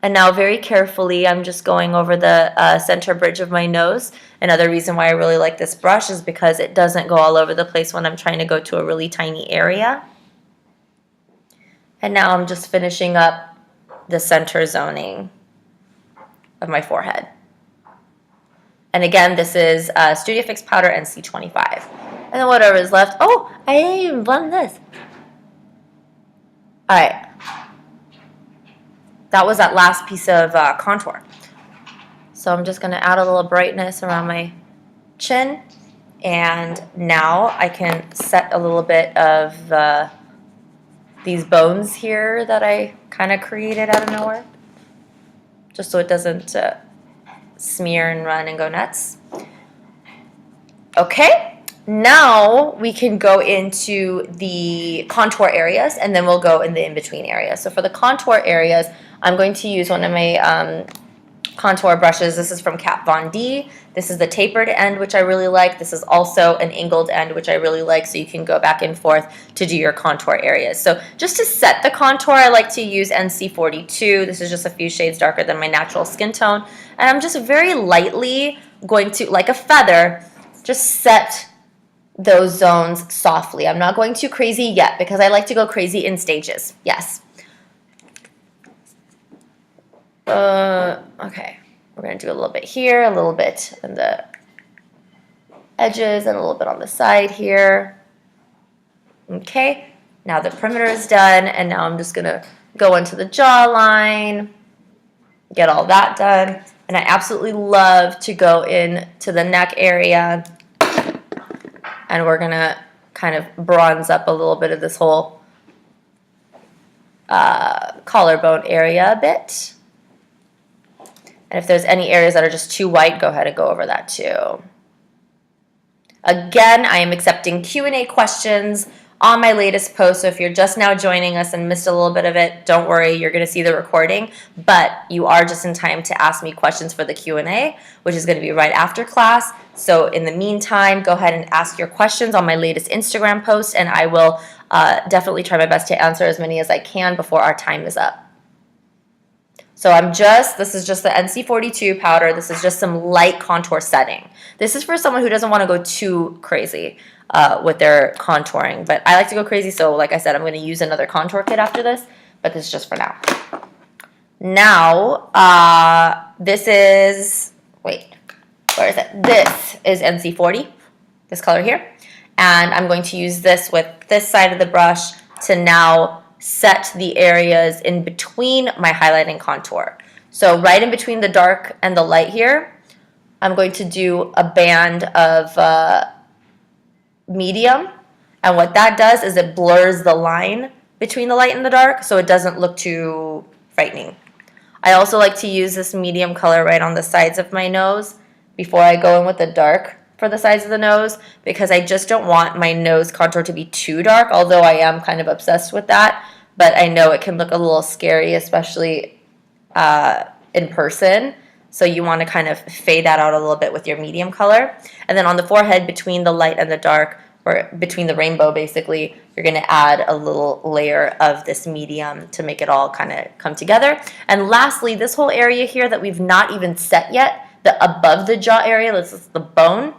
And now very carefully, I'm just going over the center bridge of my nose. Another reason why I really like this brush is because it doesn't go all over the place when I'm trying to go to a really tiny area. And now I'm just finishing up the center zoning of my forehead. And again, this is Studio Fix Powder NC25. And then whatever is left. Oh, I didn't even blend this. All right. That was that last piece of contour. So I'm just going to add a little brightness around my chin. And now I can set a little bit of these bones here that I kind of created out of nowhere, just so it doesn't smear and run and go nuts. Okay, now we can go into the contour areas, and then we'll go in the in-between areas. So for the contour areas, I'm going to use one of my contour brushes. This is from Kat Von D. This is the tapered end, which I really like. This is also an angled end, which I really like, so you can go back and forth to do your contour areas. So just to set the contour, I like to use NC42. This is just a few shades darker than my natural skin tone. And I'm just very lightly going to, like a feather, just set those zones softly. I'm not going too crazy yet because I like to go crazy in stages. Yes. Okay. We're going to do a little bit here, a little bit in the edges, and a little bit on the side here. Okay. Now the perimeter is done, and now I'm just going to go into the jawline, get all that done. And I absolutely love to go into the neck area, and we're going to kind of bronze up a little bit of this whole collarbone area a bit. And if there's any areas that are just too white, go ahead and go over that too. Again, I am accepting Q&A questions on my latest post, so if you're just now joining us and missed a little bit of it, don't worry, you're going to see the recording, but you are just in time to ask me questions for the Q&A, which is going to be right after class. So in the meantime, go ahead and ask your questions on my latest Instagram post, and I will definitely try my best to answer as many as I can before our time is up. So this is just the NC42 powder. This is just some light contour setting. This is for someone who doesn't want to go too crazy with their contouring. But I like to go crazy, so like I said, I'm going to use another contour kit after this, but this is just for now. Now, this is, wait, where is it? This is NC40, this color here. And I'm going to use this with this side of the brush to now set the areas in between my highlight and contour. So right in between the dark and the light here, I'm going to do a band of medium. And what that does is it blurs the line between the light and the dark, so it doesn't look too frightening. I also like to use this medium color right on the sides of my nose before I go in with the dark for the sides of the nose, because I just don't want my nose contour to be too dark, although I am kind of obsessed with that. But I know it can look a little scary, especially in person. So you want to kind of fade that out a little bit with your medium color. And then on the forehead, between the light and the dark, or between the rainbow basically, you're going to add a little layer of this medium to make it all kind of come together. And lastly, this whole area here that we've not even set yet, the above the jaw area, this is the bone,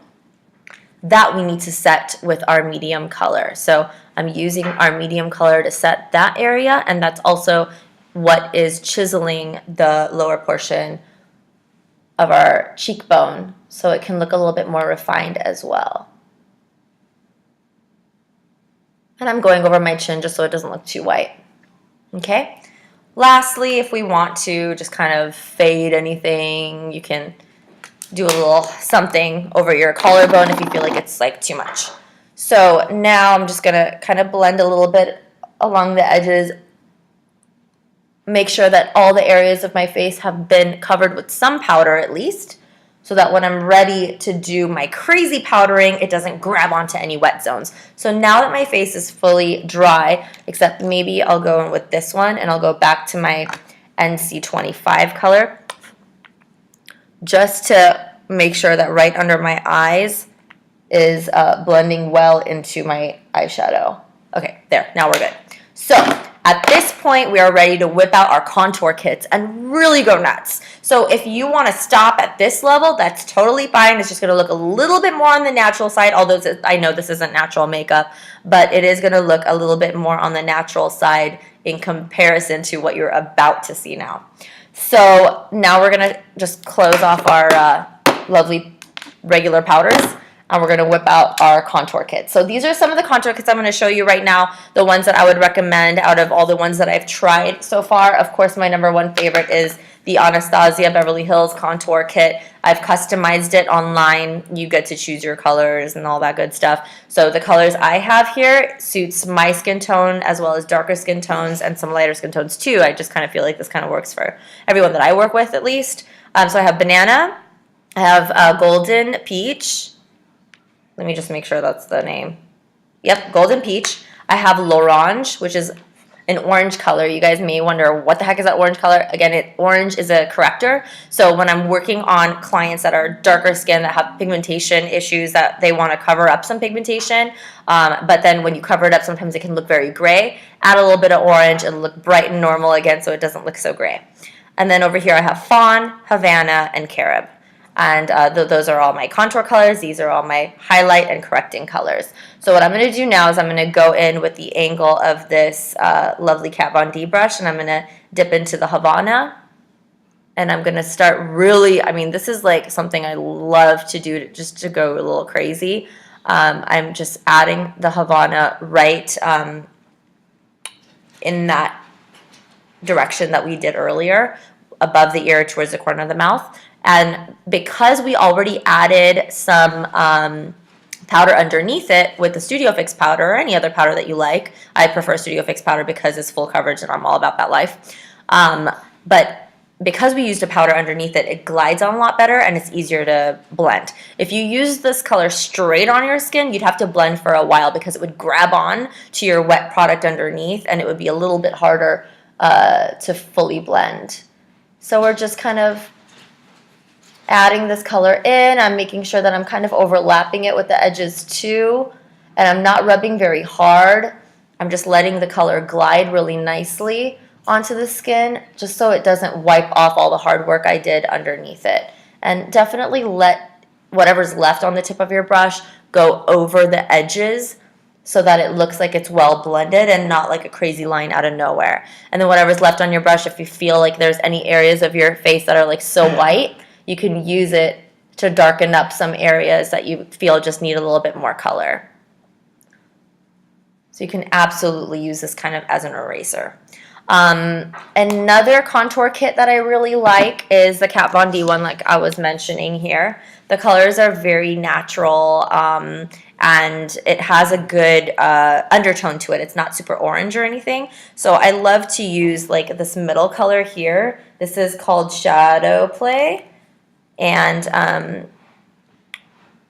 that we need to set with our medium color. So I'm using our medium color to set that area, and that's also what is chiseling the lower portion of our cheekbone, so it can look a little bit more refined as well. And I'm going over my chin just so it doesn't look too white. Okay? Lastly, if we want to just kind of fade anything, you can do a little something over your collarbone if you feel like it's like too much. So now I'm just going to kind of blend a little bit along the edges. Make sure that all the areas of my face have been covered with some powder at least, so that when I'm ready to do my crazy powdering, it doesn't grab onto any wet zones. So now that my face is fully dry, except maybe I'll go in with this one and I'll go back to my NC25 color, just to make sure that right under my eyes is blending well into my eyeshadow. Okay, there, now we're good. So at this point, we are ready to whip out our contour kits and really go nuts. So if you want to stop at this level, that's totally fine. It's just going to look a little bit more on the natural side, although I know this isn't natural makeup, but it is going to look a little bit more on the natural side in comparison to what you're about to see now. So now we're going to just close off our lovely regular powders, and we're going to whip out our contour kit. So these are some of the contour kits I'm going to show you right now, the ones that I would recommend out of all the ones that I've tried so far. Of course, my #1 favorite is the Anastasia Beverly Hills contour kit. I've customized it online. You get to choose your colors and all that good stuff. So the colors I have here suits my skin tone as well as darker skin tones and some lighter skin tones too. I just kind of feel like this kind of works for everyone that I work with at least. So I have banana, I have golden peach. Let me just make sure that's the name. Yep, golden peach. I have l'orange, which is an orange color. You guys may wonder, what the heck is that orange color? Again, orange is a corrector. So when I'm working on clients that are darker skin, that have pigmentation issues, that they want to cover up some pigmentation, but then when you cover it up, sometimes it can look very gray. Add a little bit of orange and look bright and normal again, so it doesn't look so gray. And then over here I have Fawn, Havana, and Carib. And those are all my contour colors. These are all my highlight and correcting colors. So what I'm going to do now is I'm going to go in with the angle of this lovely Kat Von D brush, and I'm going to dip into the Havana. And I'm going to start really, I mean, this is like something I love to do just to go a little crazy. I'm just adding the Havana right in that direction that we did earlier, above the ear towards the corner of the mouth. And because we already added some powder underneath it with the Studio Fix powder or any other powder that you like, I prefer Studio Fix powder because it's full coverage and I'm all about that life. But because we used a powder underneath it, it glides on a lot better and it's easier to blend. If you use this color straight on your skin, you'd have to blend for a while because it would grab on to your wet product underneath and it would be a little bit harder to fully blend. So we're just kind of adding this color in. I'm making sure that I'm kind of overlapping it with the edges too, and I'm not rubbing very hard. I'm just letting the color glide really nicely onto the skin just so it doesn't wipe off all the hard work I did underneath it. And definitely let whatever's left on the tip of your brush go over the edges so that it looks like it's well blended and not like a crazy line out of nowhere. And then whatever's left on your brush, if you feel like there's any areas of your face that are like so white, you can use it to darken up some areas that you feel just need a little bit more color. So you can absolutely use this kind of as an eraser. Another contour kit that I really like is the Kat Von D one, like I was mentioning here. The colors are very natural and it has a good undertone to it. It's not super orange or anything. So I love to use like this middle color here. This is called Shadow Play. And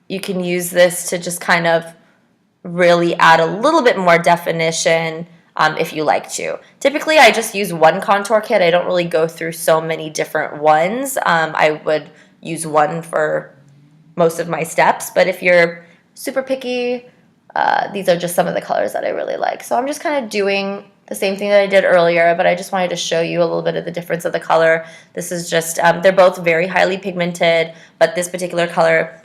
you can use this to just kind of really add a little bit more definition if you like to. Typically, I just use one contour kit. I don't really go through so many different ones. I would use one for most of my steps, but if you're super picky, these are just some of the colors that I really like. So I'm just kind of doing the same thing that I did earlier, but I just wanted to show you a little bit of the difference of the color. This is just, they're both very highly pigmented, but this particular color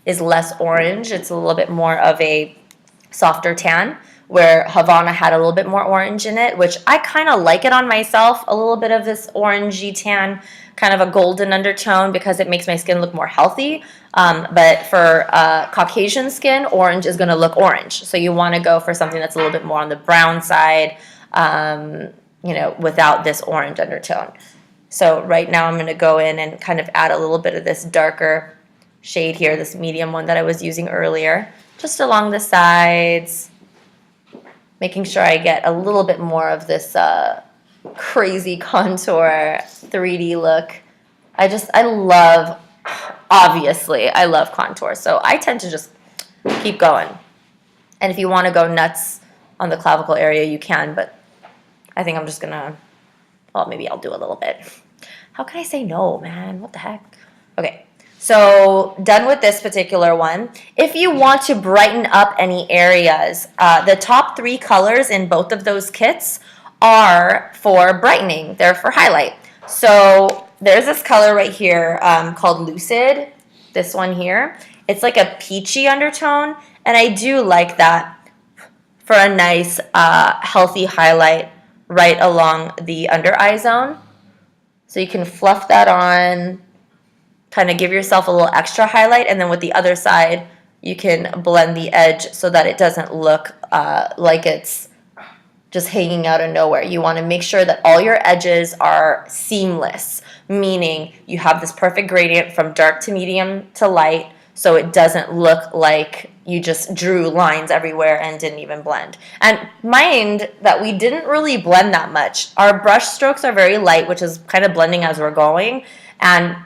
is less orange. It's a little bit more of a softer tan, where Havana had a little bit more orange in it, which I kind of like it on myself, a little bit of this orangey tan, kind of a golden undertone, because it makes my skin look more healthy. But for Caucasian skin, orange is going to look orange. So you want to go for something that's a little bit more on the brown side, you know, without this orange undertone. So right now I'm going to go in and kind of add a little bit of this darker shade here, this medium one that I was using earlier, just along the sides, making sure I get a little bit more of this crazy contour 3D look. I love, obviously, I love contour, so I tend to just keep going. And if you want to go nuts on the clavicle area, you can, but I think I'm just gonna, well, maybe I'll do a little bit. How can I say no, man? What the heck? Okay, so done with this particular one. If you want to brighten up any areas, the top 3 colors in both of those kits are for brightening. They're for highlight. So there's this color right here called Lucid, this one here. It's like a peachy undertone, and I do like that for a nice, healthy highlight right along the under eye zone. So you can fluff that on, kind of give yourself a little extra highlight, and then with the other side, you can blend the edge so that it doesn't look like it's just hanging out of nowhere. You want to make sure that all your edges are seamless, meaning you have this perfect gradient from dark to medium to light, so it doesn't look like you just drew lines everywhere and didn't even blend. And mind that we didn't really blend that much. Our brush strokes are very light, which is kind of blending as we're going. And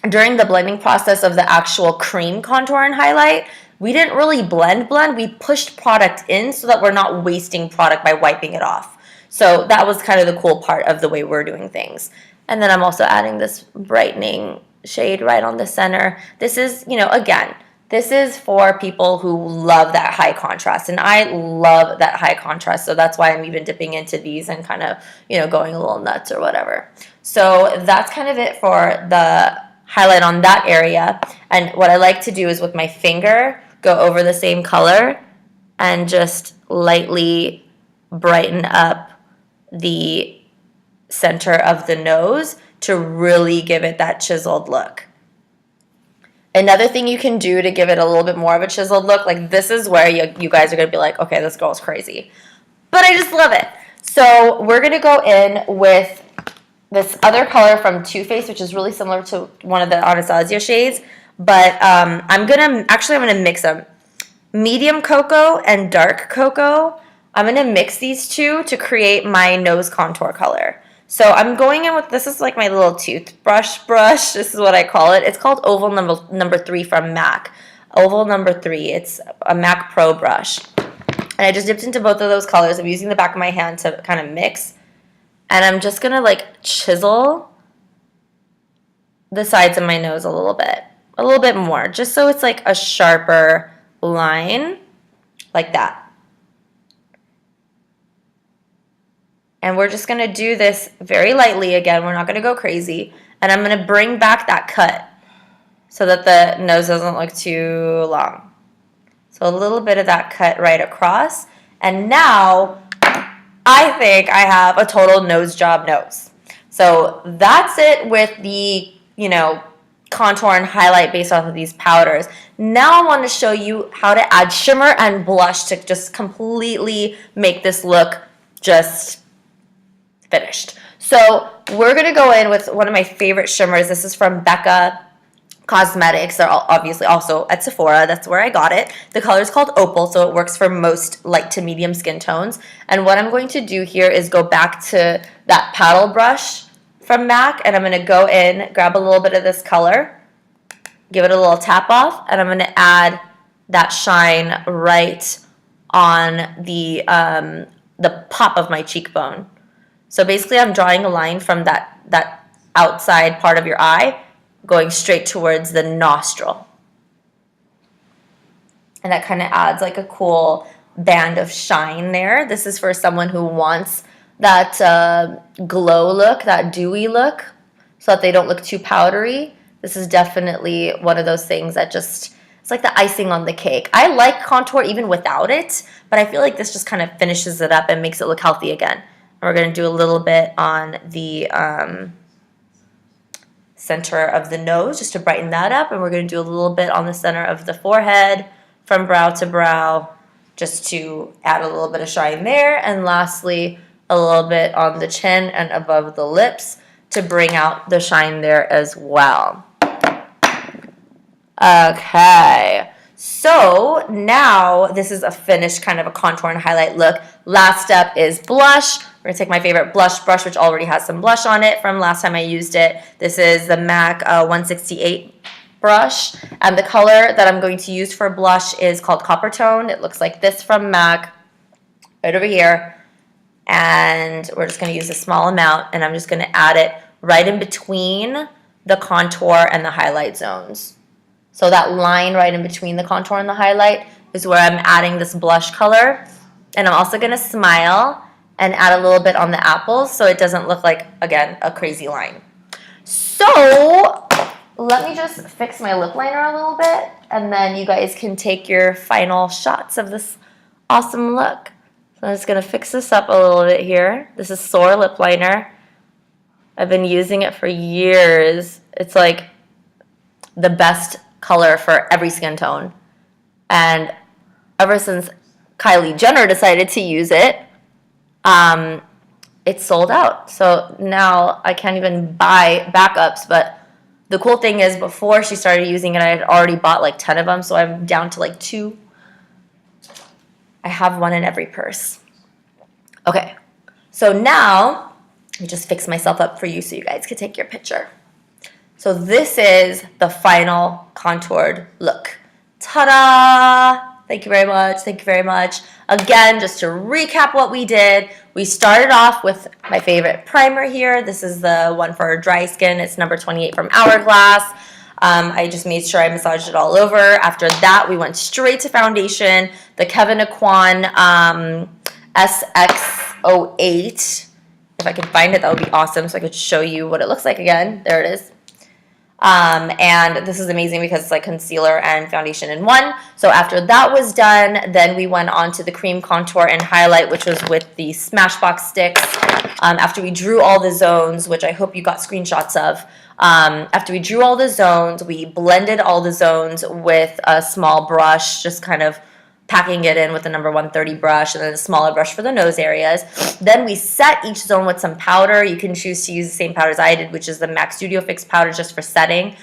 during the blending process of the actual cream contour and highlight, we didn't really blend. We pushed product in so that we're not wasting product by wiping it off. So that was kind of the cool part of the way we're doing things. And then I'm also adding this brightening shade right on the center. This is, you know, again, this is for people who love that high contrast, and I love that high contrast, so that's why I'm even dipping into these and kind of, you know, going a little nuts or whatever. So that's kind of it for the highlight on that area. And what I like to do is with my finger, go over the same color and just lightly brighten up the center of the nose to really give it that chiseled look. Another thing you can do to give it a little bit more of a chiseled look, like this is where you guys are going to be like, okay, this girl's crazy. But I just love it. So we're going to go in with this other color from Too Faced, which is really similar to one of the Anastasia shades. But I'm going to mix them. Medium cocoa and dark cocoa. I'm going to mix these two to create my nose contour color. So I'm going in with, this is like my little toothbrush brush. This is what I call it. It's called Oval number 3 from MAC. Oval number 3. It's a MAC Pro brush. And I just dipped into both of those colors. I'm using the back of my hand to kind of mix. And I'm just going to like chisel the sides of my nose a little bit more, just so it's like a sharper line, like that. And we're just going to do this very lightly again. We're not going to go crazy. And I'm going to bring back that cut so that the nose doesn't look too long. So a little bit of that cut right across. And now I think I have a total nose job nose. So that's it with the, you know, contour and highlight based off of these powders. Now I want to show you how to add shimmer and blush to just completely make this look just finished. So we're going to go in with one of my favorite shimmers. This is from Becca Cosmetics. They're obviously also at Sephora. That's where I got it. The color is called Opal, so it works for most light to medium skin tones. And what I'm going to do here is go back to that paddle brush from MAC, and I'm going to go in, grab a little bit of this color, give it a little tap off, and I'm going to add that shine right on the pop of my cheekbone. So basically I'm drawing a line from that outside part of your eye going straight towards the nostril. And that kind of adds like a cool band of shine there. This is for someone who wants that glow look, that dewy look, so that they don't look too powdery. This is definitely one of those things that just, it's like the icing on the cake. I like contour even without it, but I feel like this just kind of finishes it up and makes it look healthy again. We're going to do a little bit on the center of the nose just to brighten that up. And we're going to do a little bit on the center of the forehead from brow to brow just to add a little bit of shine there. And lastly, a little bit on the chin and above the lips to bring out the shine there as well. Okay. So now this is a finished kind of a contour and highlight look. Last step is blush. We're going to take my favorite blush brush, which already has some blush on it from last time I used it. This is the MAC 168 brush. And the color that I'm going to use for blush is called Copper Tone. It looks like this from MAC, right over here. And we're just going to use a small amount, and I'm just going to add it right in between the contour and the highlight zones. So that line right in between the contour and the highlight is where I'm adding this blush color. And I'm also going to smile and add a little bit on the apples so it doesn't look like, again, a crazy line. So let me just fix my lip liner a little bit, and then you guys can take your final shots of this awesome look. So I'm just going to fix this up a little bit here. This is Soar lip liner. I've been using it for years. It's like the best color for every skin tone. And ever since Kylie Jenner decided to use it, it's sold out. So now I can't even buy backups. But the cool thing is, before she started using it, I had already bought like 10 of them. So I'm down to like 2. I have one in every purse. Okay. So now I just fix myself up for you so you guys can take your picture. So this is the final contoured look. Ta-da! Thank you very much. Thank you very much. Again, just to recap what we did, we started off with my favorite primer here. This is the one for dry skin. It's number 28 from Hourglass. I just made sure I massaged it all over. After that, we went straight to foundation, the Kevyn Aucoin SX08. If I could find it, that would be awesome, so I could show you what it looks like again. There it is. And this is amazing because it's like concealer and foundation in one. So after that was done, then we went on to the cream contour and highlight, which was with the Smashbox sticks. After we drew all the zones, which I hope you got screenshots of, after we drew all the zones, we blended all the zones with a small brush, just kind of packing it in with the number 130 brush and then a smaller brush for the nose areas. Then we set each zone with some powder. You can choose to use the same powder as I did, which is the MAC Studio Fix powder just for setting.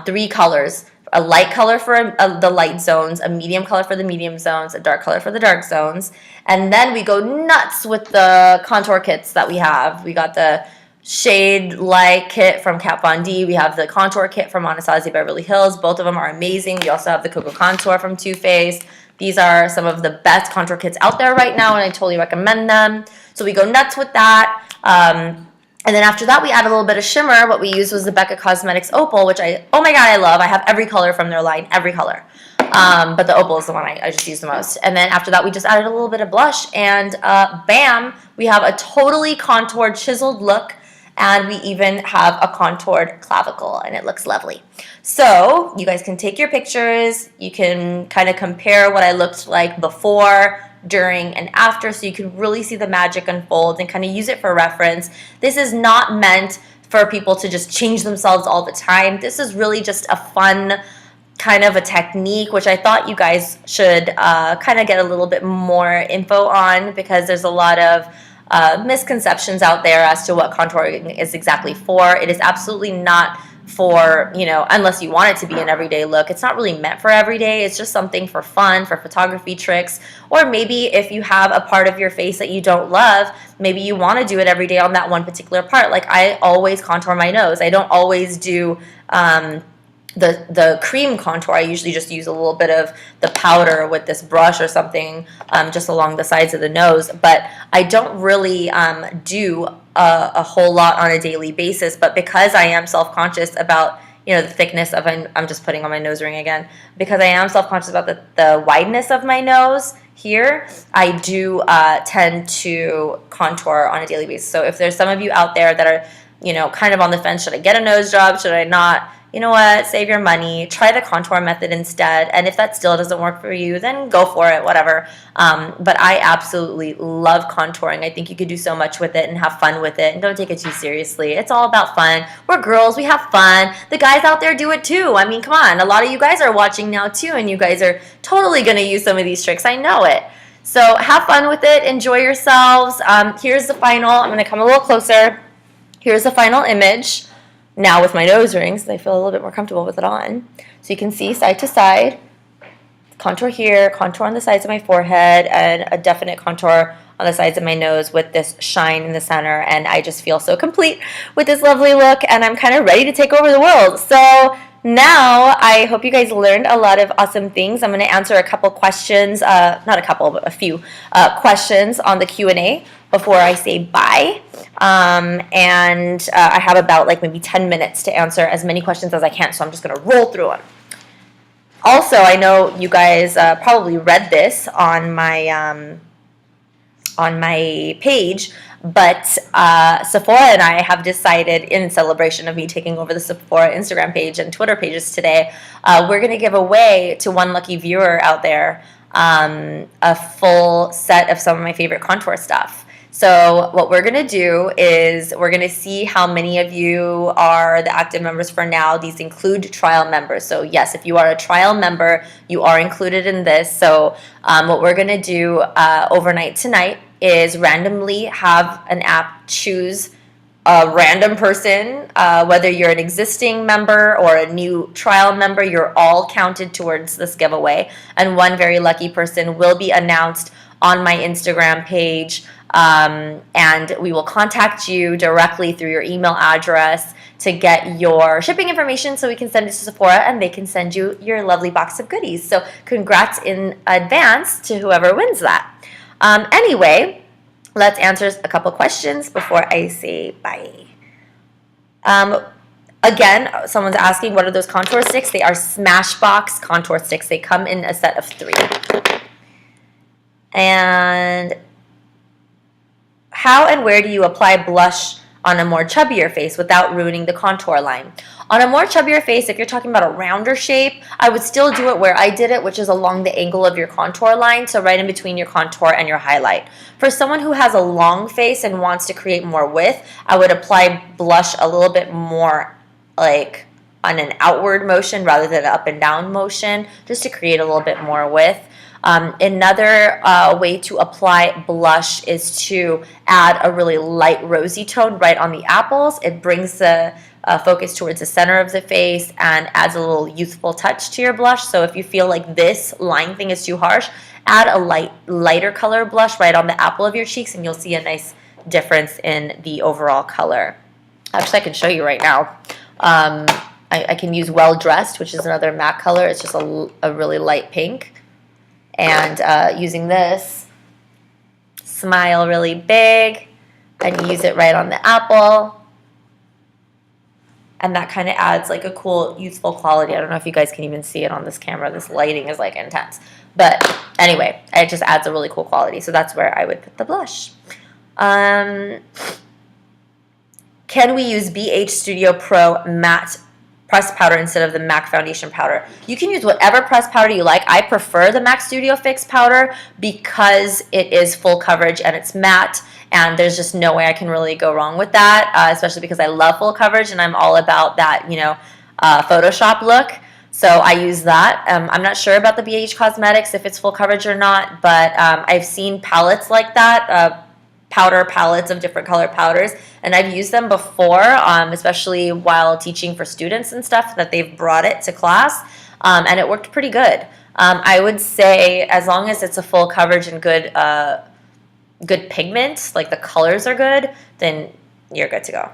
3 colors, a light color for the light zones, a medium color for the medium zones, a dark color for the dark zones. And then we go nuts with the contour kits that we have. We got the Shade Light kit from Kat Von D. We have the contour kit from Anastasia Beverly Hills. Both of them are amazing. We also have the Cocoa Contour from Too Faced. These are some of the best contour kits out there right now, and I totally recommend them. So we go nuts with that. And then after that, we add a little bit of shimmer. What we used was the Becca Cosmetics Opal, which oh my God, I love. I have every color from their line, every color. But the Opal is the one I just use the most. And then after that, we just added a little bit of blush, and bam, we have a totally contoured, chiseled look. And we even have a contoured clavicle, and it looks lovely. So you guys can take your pictures. You can kind of compare what I looked like before, during, and after, so you can really see the magic unfold and kind of use it for reference. This is not meant for people to just change themselves all the time. This is really just a fun kind of a technique, which I thought you guys should kind of get a little bit more info on, because there's a lot of misconceptions out there as to what contouring is exactly for. It is absolutely not for, unless you want it to be an everyday look. It's not really meant for everyday. It's just something for fun, for photography tricks, or maybe if you have a part of your face that you don't love, maybe you want to do it every day on that one particular part. Like I always contour my nose. I don't always do the cream contour. I usually just use a little bit of the powder with this brush or something just along the sides of the nose, but I don't really do a whole lot on a daily basis. But because I am self-conscious about the thickness of, I'm just putting on my nose ring again, because I am self-conscious about the wideness of my nose here, I do tend to contour on a daily basis. So if there's some of you out there that are kind of on the fence, should I get a nose job, should I not? You know what, save your money, try the contour method instead, and if that still doesn't work for you, then go for it, whatever. But I absolutely love contouring. I think you could do so much with it and have fun with it, and don't take it too seriously. It's all about fun. We're girls, we have fun. The guys out there do it too. I mean, come on, a lot of you guys are watching now too, and you guys are totally going to use some of these tricks. I know it. So have fun with it, enjoy yourselves. Here's the final. I'm going to come a little closer. Here's the final image. Now with my nose rings, I feel a little bit more comfortable with it on. So you can see side to side, contour here, contour on the sides of my forehead, and a definite contour on the sides of my nose with this shine in the center. And I just feel so complete with this lovely look, and I'm kind of ready to take over the world. So now I hope you guys learned a lot of awesome things. I'm going to answer a couple questions, not a couple, but a few questions on the Q&A before I say bye. I have about maybe 10 minutes to answer as many questions as I can, so I'm just going to roll through them. Also, I know you guys probably read this on my page, but Sephora and I have decided, in celebration of me taking over the Sephora Instagram page and Twitter pages today, we're going to give away to one lucky viewer out there a full set of some of my favorite contour stuff. So what we're going to do is we're going to see how many of you are the active members for now. These include trial members. So yes, if you are a trial member, you are included in this. So what we're going to do overnight tonight is randomly have an app choose a random person, whether you're an existing member or a new trial member, you're all counted towards this giveaway. And one very lucky person will be announced on my Instagram page, and we will contact you directly through your email address to get your shipping information so we can send it to Sephora and they can send you your lovely box of goodies. So congrats in advance to whoever wins that. Anyway, let's answer a couple questions before I say bye. Again, someone's asking, what are those contour sticks? They are Smashbox contour sticks. They come in a set of 3. And how and where do you apply blush on a more chubbier face without ruining the contour line? On a more chubbier face, if you're talking about a rounder shape, I would still do it where I did it, which is along the angle of your contour line, so right in between your contour and your highlight. For someone who has a long face and wants to create more width, I would apply blush a little bit more like on an outward motion rather than an up and down motion, just to create a little bit more width. Another way to apply blush is to add a really light rosy tone right on the apples. It brings the focus towards the center of the face and adds a little youthful touch to your blush. So if you feel like this line thing is too harsh, add a lighter color blush right on the apple of your cheeks and you'll see a nice difference in the overall color. Actually, I can show you right now. I can use Well Dressed, which is another matte color. It's just a really light pink. And using this, smile really big and use it right on the apple. And that kind of adds like a cool youthful quality. I don't know if you guys can even see it on this camera. This lighting is like intense. But anyway, it just adds a really cool quality. So that's where I would put the blush. Can we use BH Studio Pro matte pressed powder instead of the MAC foundation powder? You can use whatever pressed powder you like. I prefer the MAC Studio Fix powder because it is full coverage and it's matte, and there's just no way I can really go wrong with that, especially because I love full coverage and I'm all about that, you know, Photoshop look. So I use that. I'm not sure about the BH Cosmetics if it's full coverage or not, but I've seen palettes like that, powder palettes of different color powders, and I've used them before, especially while teaching for students and stuff that they've brought it to class, and it worked pretty good. I would say as long as it's a full coverage and good good pigment, like the colors are good, then you're good to go.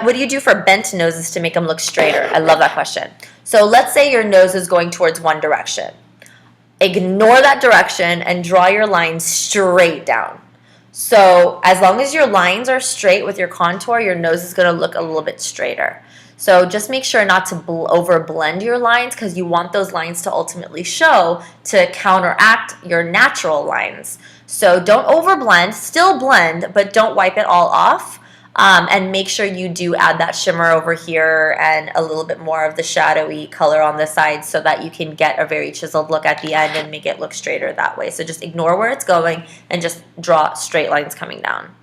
What do you do for bent noses to make them look straighter? I love that question. So let's say your nose is going towards one direction. Ignore that direction and draw your lines straight down. So as long as your lines are straight with your contour, your nose is going to look a little bit straighter. So just make sure not to over blend your lines, because you want those lines to ultimately show to counteract your natural lines. So don't over blend, still blend, but don't wipe it all off. And make sure you do add that shimmer over here and a little bit more of the shadowy color on the sides so that you can get a very chiseled look at the end and make it look straighter that way. So just ignore where it's going and just draw straight lines coming down.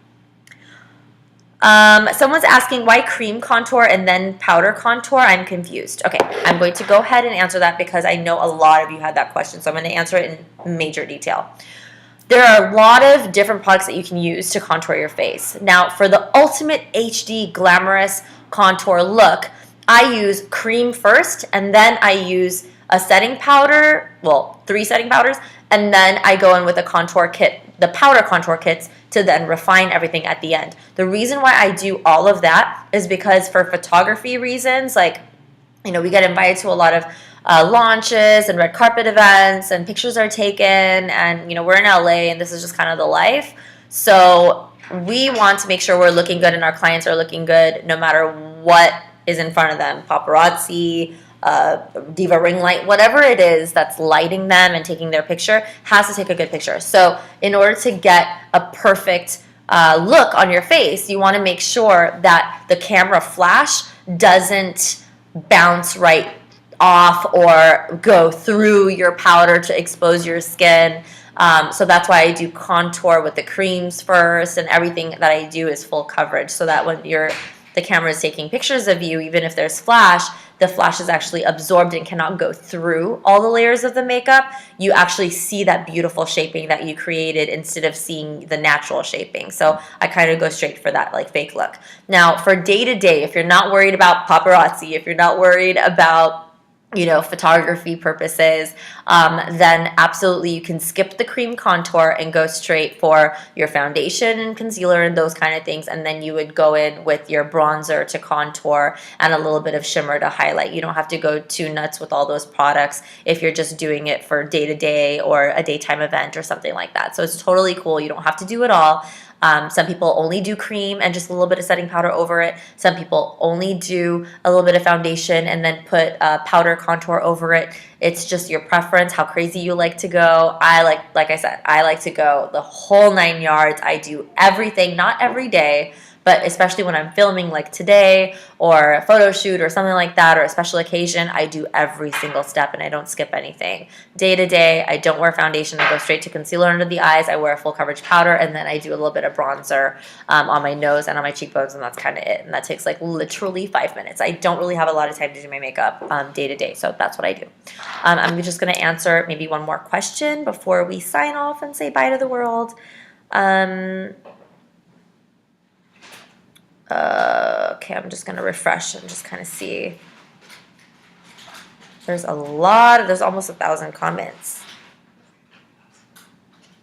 Someone's asking why cream contour and then powder contour. I'm confused. Okay, I'm going to go ahead and answer that because I know a lot of you had that question, so I'm going to answer it in major detail. There are a lot of different products that you can use to contour your face. Now, for the ultimate HD glamorous contour look, I use cream first, and then I use a setting powder, well, 3 setting powders, and then I go in with a contour kit, the powder contour kits, to then refine everything at the end. The reason why I do all of that is because for photography reasons, like, you know, we get invited to a lot of launches and red carpet events, and pictures are taken, and you know, we're in LA and this is just kind of the life. So we want to make sure we're looking good and our clients are looking good no matter what is in front of them. Paparazzi, diva ring light, whatever it is that's lighting them and taking their picture has to take a good picture. So in order to get a perfect look on your face, you want to make sure that the camera flash doesn't bounce right off or go through your powder to expose your skin. So that's why I do contour with the creams first, and everything that I do is full coverage so that when the camera is taking pictures of you, even if there's flash, the flash is actually absorbed and cannot go through all the layers of the makeup. You actually see that beautiful shaping that you created instead of seeing the natural shaping. So I kind of go straight for that like fake look. Now for day to day, if you're not worried about paparazzi, if you're not worried about photography purposes, then absolutely you can skip the cream contour and go straight for your foundation and concealer and those kind of things. And then you would go in with your bronzer to contour and a little bit of shimmer to highlight. You don't have to go too nuts with all those products if you're just doing it for day-to-day or a daytime event or something like that. So it's totally cool. You don't have to do it all. Some people only do cream and just a little bit of setting powder over it. Some people only do a little bit of foundation and then put powder contour over it. It's just your preference, how crazy you like to go. Like I said, I like to go the whole 9 yards. I do everything, not every day, but especially when I'm filming like today or a photo shoot or something like that or a special occasion, I do every single step and I don't skip anything. Day to day, I don't wear foundation. I go straight to concealer under the eyes. I wear a full coverage powder and then I do a little bit of bronzer on my nose and on my cheekbones, and that's kind of it. And that takes like literally 5 minutes. I don't really have a lot of time to do my makeup day to day, so that's what I do. I'm just going to answer maybe one more question before we sign off and say bye to the world. Okay, I'm just going to refresh and just kind of see. There's almost 1,000 comments.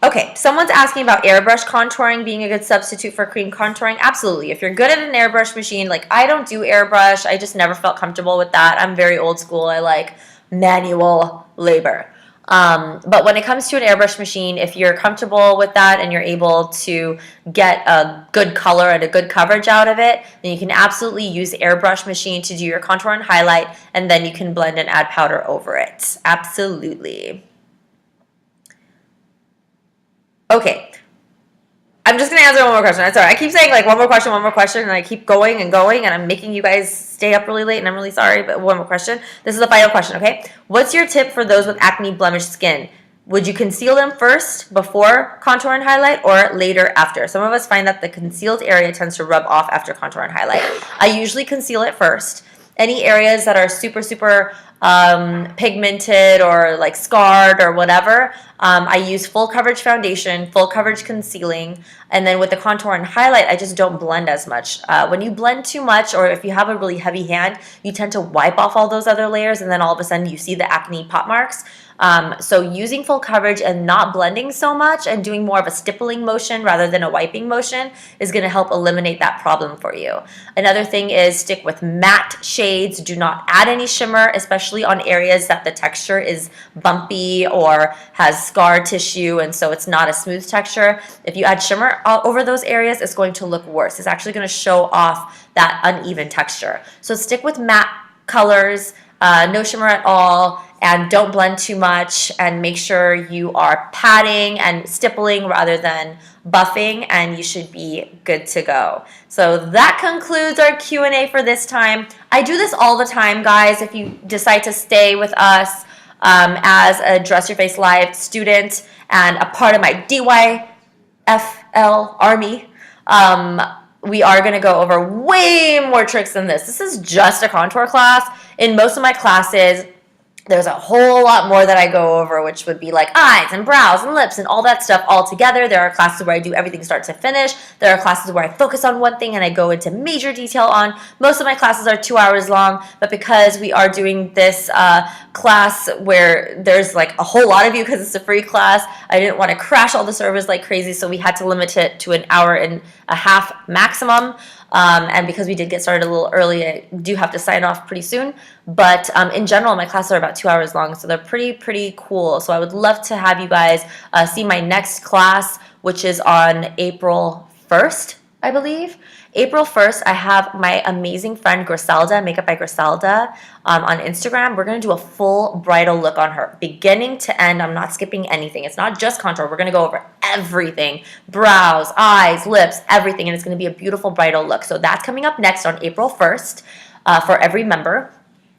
Okay, someone's asking about airbrush contouring being a good substitute for cream contouring. Absolutely. If you're good at an airbrush machine, like I don't do airbrush. I just never felt comfortable with that. I'm very old school. I like manual labor. But when it comes to an airbrush machine, if you're comfortable with that and you're able to get a good color and a good coverage out of it, then you can absolutely use airbrush machine to do your contour and highlight, and then you can blend and add powder over it. Absolutely. Okay. I'm just going to answer one more question. I'm sorry. I keep saying like one more question, and I keep going, and I'm making you guys stay up really late, and I'm really sorry, but one more question. This is the final question, okay? What's your tip for those with acne blemished skin? Would you conceal them first before contour and highlight or later after? Some of us find that the concealed area tends to rub off after contour and highlight. I usually conceal it first. Any areas that are super pigmented or like scarred or whatever, I use full coverage foundation, full coverage concealing, and then with the contour and highlight, I just don't blend as much. When you blend too much, or if you have a really heavy hand, you tend to wipe off all those other layers, and then all of a sudden you see the acne pop marks. So using full coverage and not blending so much and doing more of a stippling motion rather than a wiping motion is going to help eliminate that problem for you. Another thing is stick with matte shades. Do not add any shimmer, especially on areas that the texture is bumpy or has scar tissue, and so it's not a smooth texture. If you add shimmer over those areas, it's going to look worse. It's actually going to show off that uneven texture. So stick with matte colors, no shimmer at all, and don't blend too much, and make sure you are patting and stippling rather than buffing, and you should be good to go. So that concludes our Q&A for this time. I do this all the time, guys. If you decide to stay with us as a Dress Your Face Live student and a part of my DYFL army, we are going to go over way more tricks than this. This is just a contour class. In most of my classes, there's a whole lot more that I go over, which would be like eyes and brows and lips and all that stuff all together. There are classes where I do everything start to finish. There are classes where I focus on one thing and I go into major detail on. Most of my classes are 2 hours long, but because we are doing this class where there's like a whole lot of you because it's a free class, I didn't want to crash all the servers like crazy, so we had to limit it to 1.5 hours maximum. And because we did get started a little early, I do have to sign off pretty soon. But in general, my classes are about 2 hours long, so they're pretty cool. So I would love to have you guys see my next class, which is on April 1st, I believe. April 1st, I have my amazing friend Griselda, Makeup by Griselda, on Instagram. We're going to do a full bridal look on her, beginning to end. I'm not skipping anything. It's not just contour. We're going to go over everything, brows, eyes, lips, everything, and it's going to be a beautiful bridal look. So that's coming up next on April 1st for every member.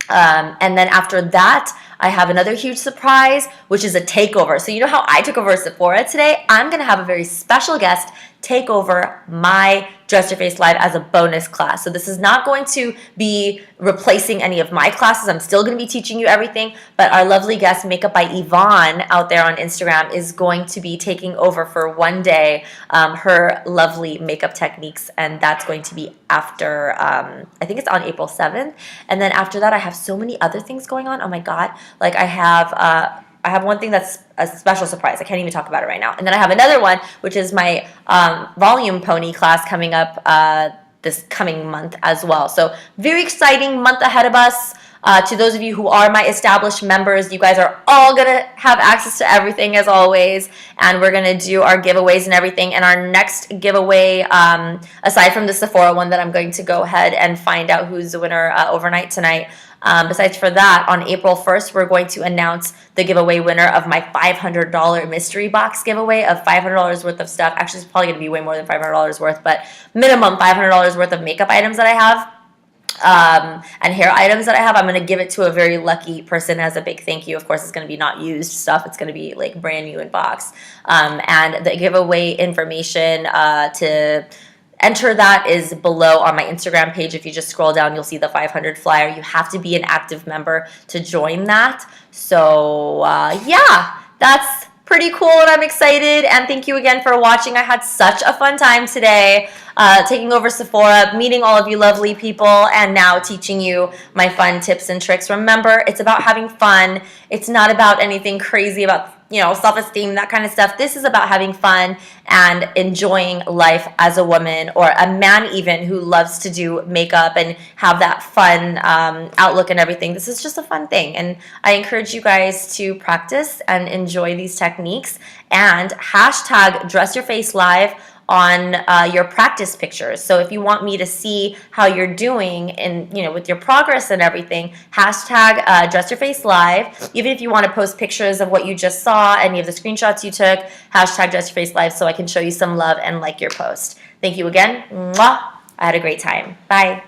And then after that, I have another huge surprise, which is a takeover. So you know how I took over Sephora today? I'm going to have a very special guest take over my Dress Your Face Live as a bonus class. So this is not going to be replacing any of my classes. I'm still going to be teaching you everything, but our lovely guest, Makeup by Yvonne, out there on Instagram is going to be taking over for one day her lovely makeup techniques, and that's going to be after, I think it's on April 7th. And then after that, I have so many other things going on. Oh my God. Like I have one thing that's a special surprise. I can't even talk about it right now. And then I have another one, which is my volume pony class coming up this coming month as well. So very exciting month ahead of us. To those of you who are my established members, you guys are all going to have access to everything as always. And we're going to do our giveaways and everything. And our next giveaway, aside from the Sephora one that I'm going to go ahead and find out who's the winner overnight tonight, besides for that, on April 1st, we're going to announce the giveaway winner of my $500 mystery box giveaway of $500 worth of stuff. Actually, it's probably going to be way more than $500 worth, but minimum $500 worth of makeup items that I have. And hair items that I have. I'm going to give it to a very lucky person as a big thank you. Of course, it's going to be not used stuff. It's going to be like brand new in box. And the giveaway information to enter that is below on my Instagram page. If you just scroll down, you'll see the 500 flyer. You have to be an active member to join that. So yeah, that's pretty cool, and I'm excited. And thank you again for watching. I had such a fun time today, taking over Sephora, meeting all of you lovely people, and now teaching you my fun tips and tricks. Remember, it's about having fun. It's not about anything crazy about, you know, self-esteem, that kind of stuff. This is about having fun and enjoying life as a woman, or a man even, who loves to do makeup and have that fun outlook and everything. This is just a fun thing, and I encourage you guys to practice and enjoy these techniques, and hashtag Dress Your Face Live on your practice pictures. So if you want me to see how you're doing and, you know, with your progress and everything, hashtag Dress Your Face Live. Even if you want to post pictures of what you just saw, any of the screenshots you took, hashtag Dress Your Face Live, so I can show you some love and like your post. Thank you again. Mwah. I had a great time. Bye.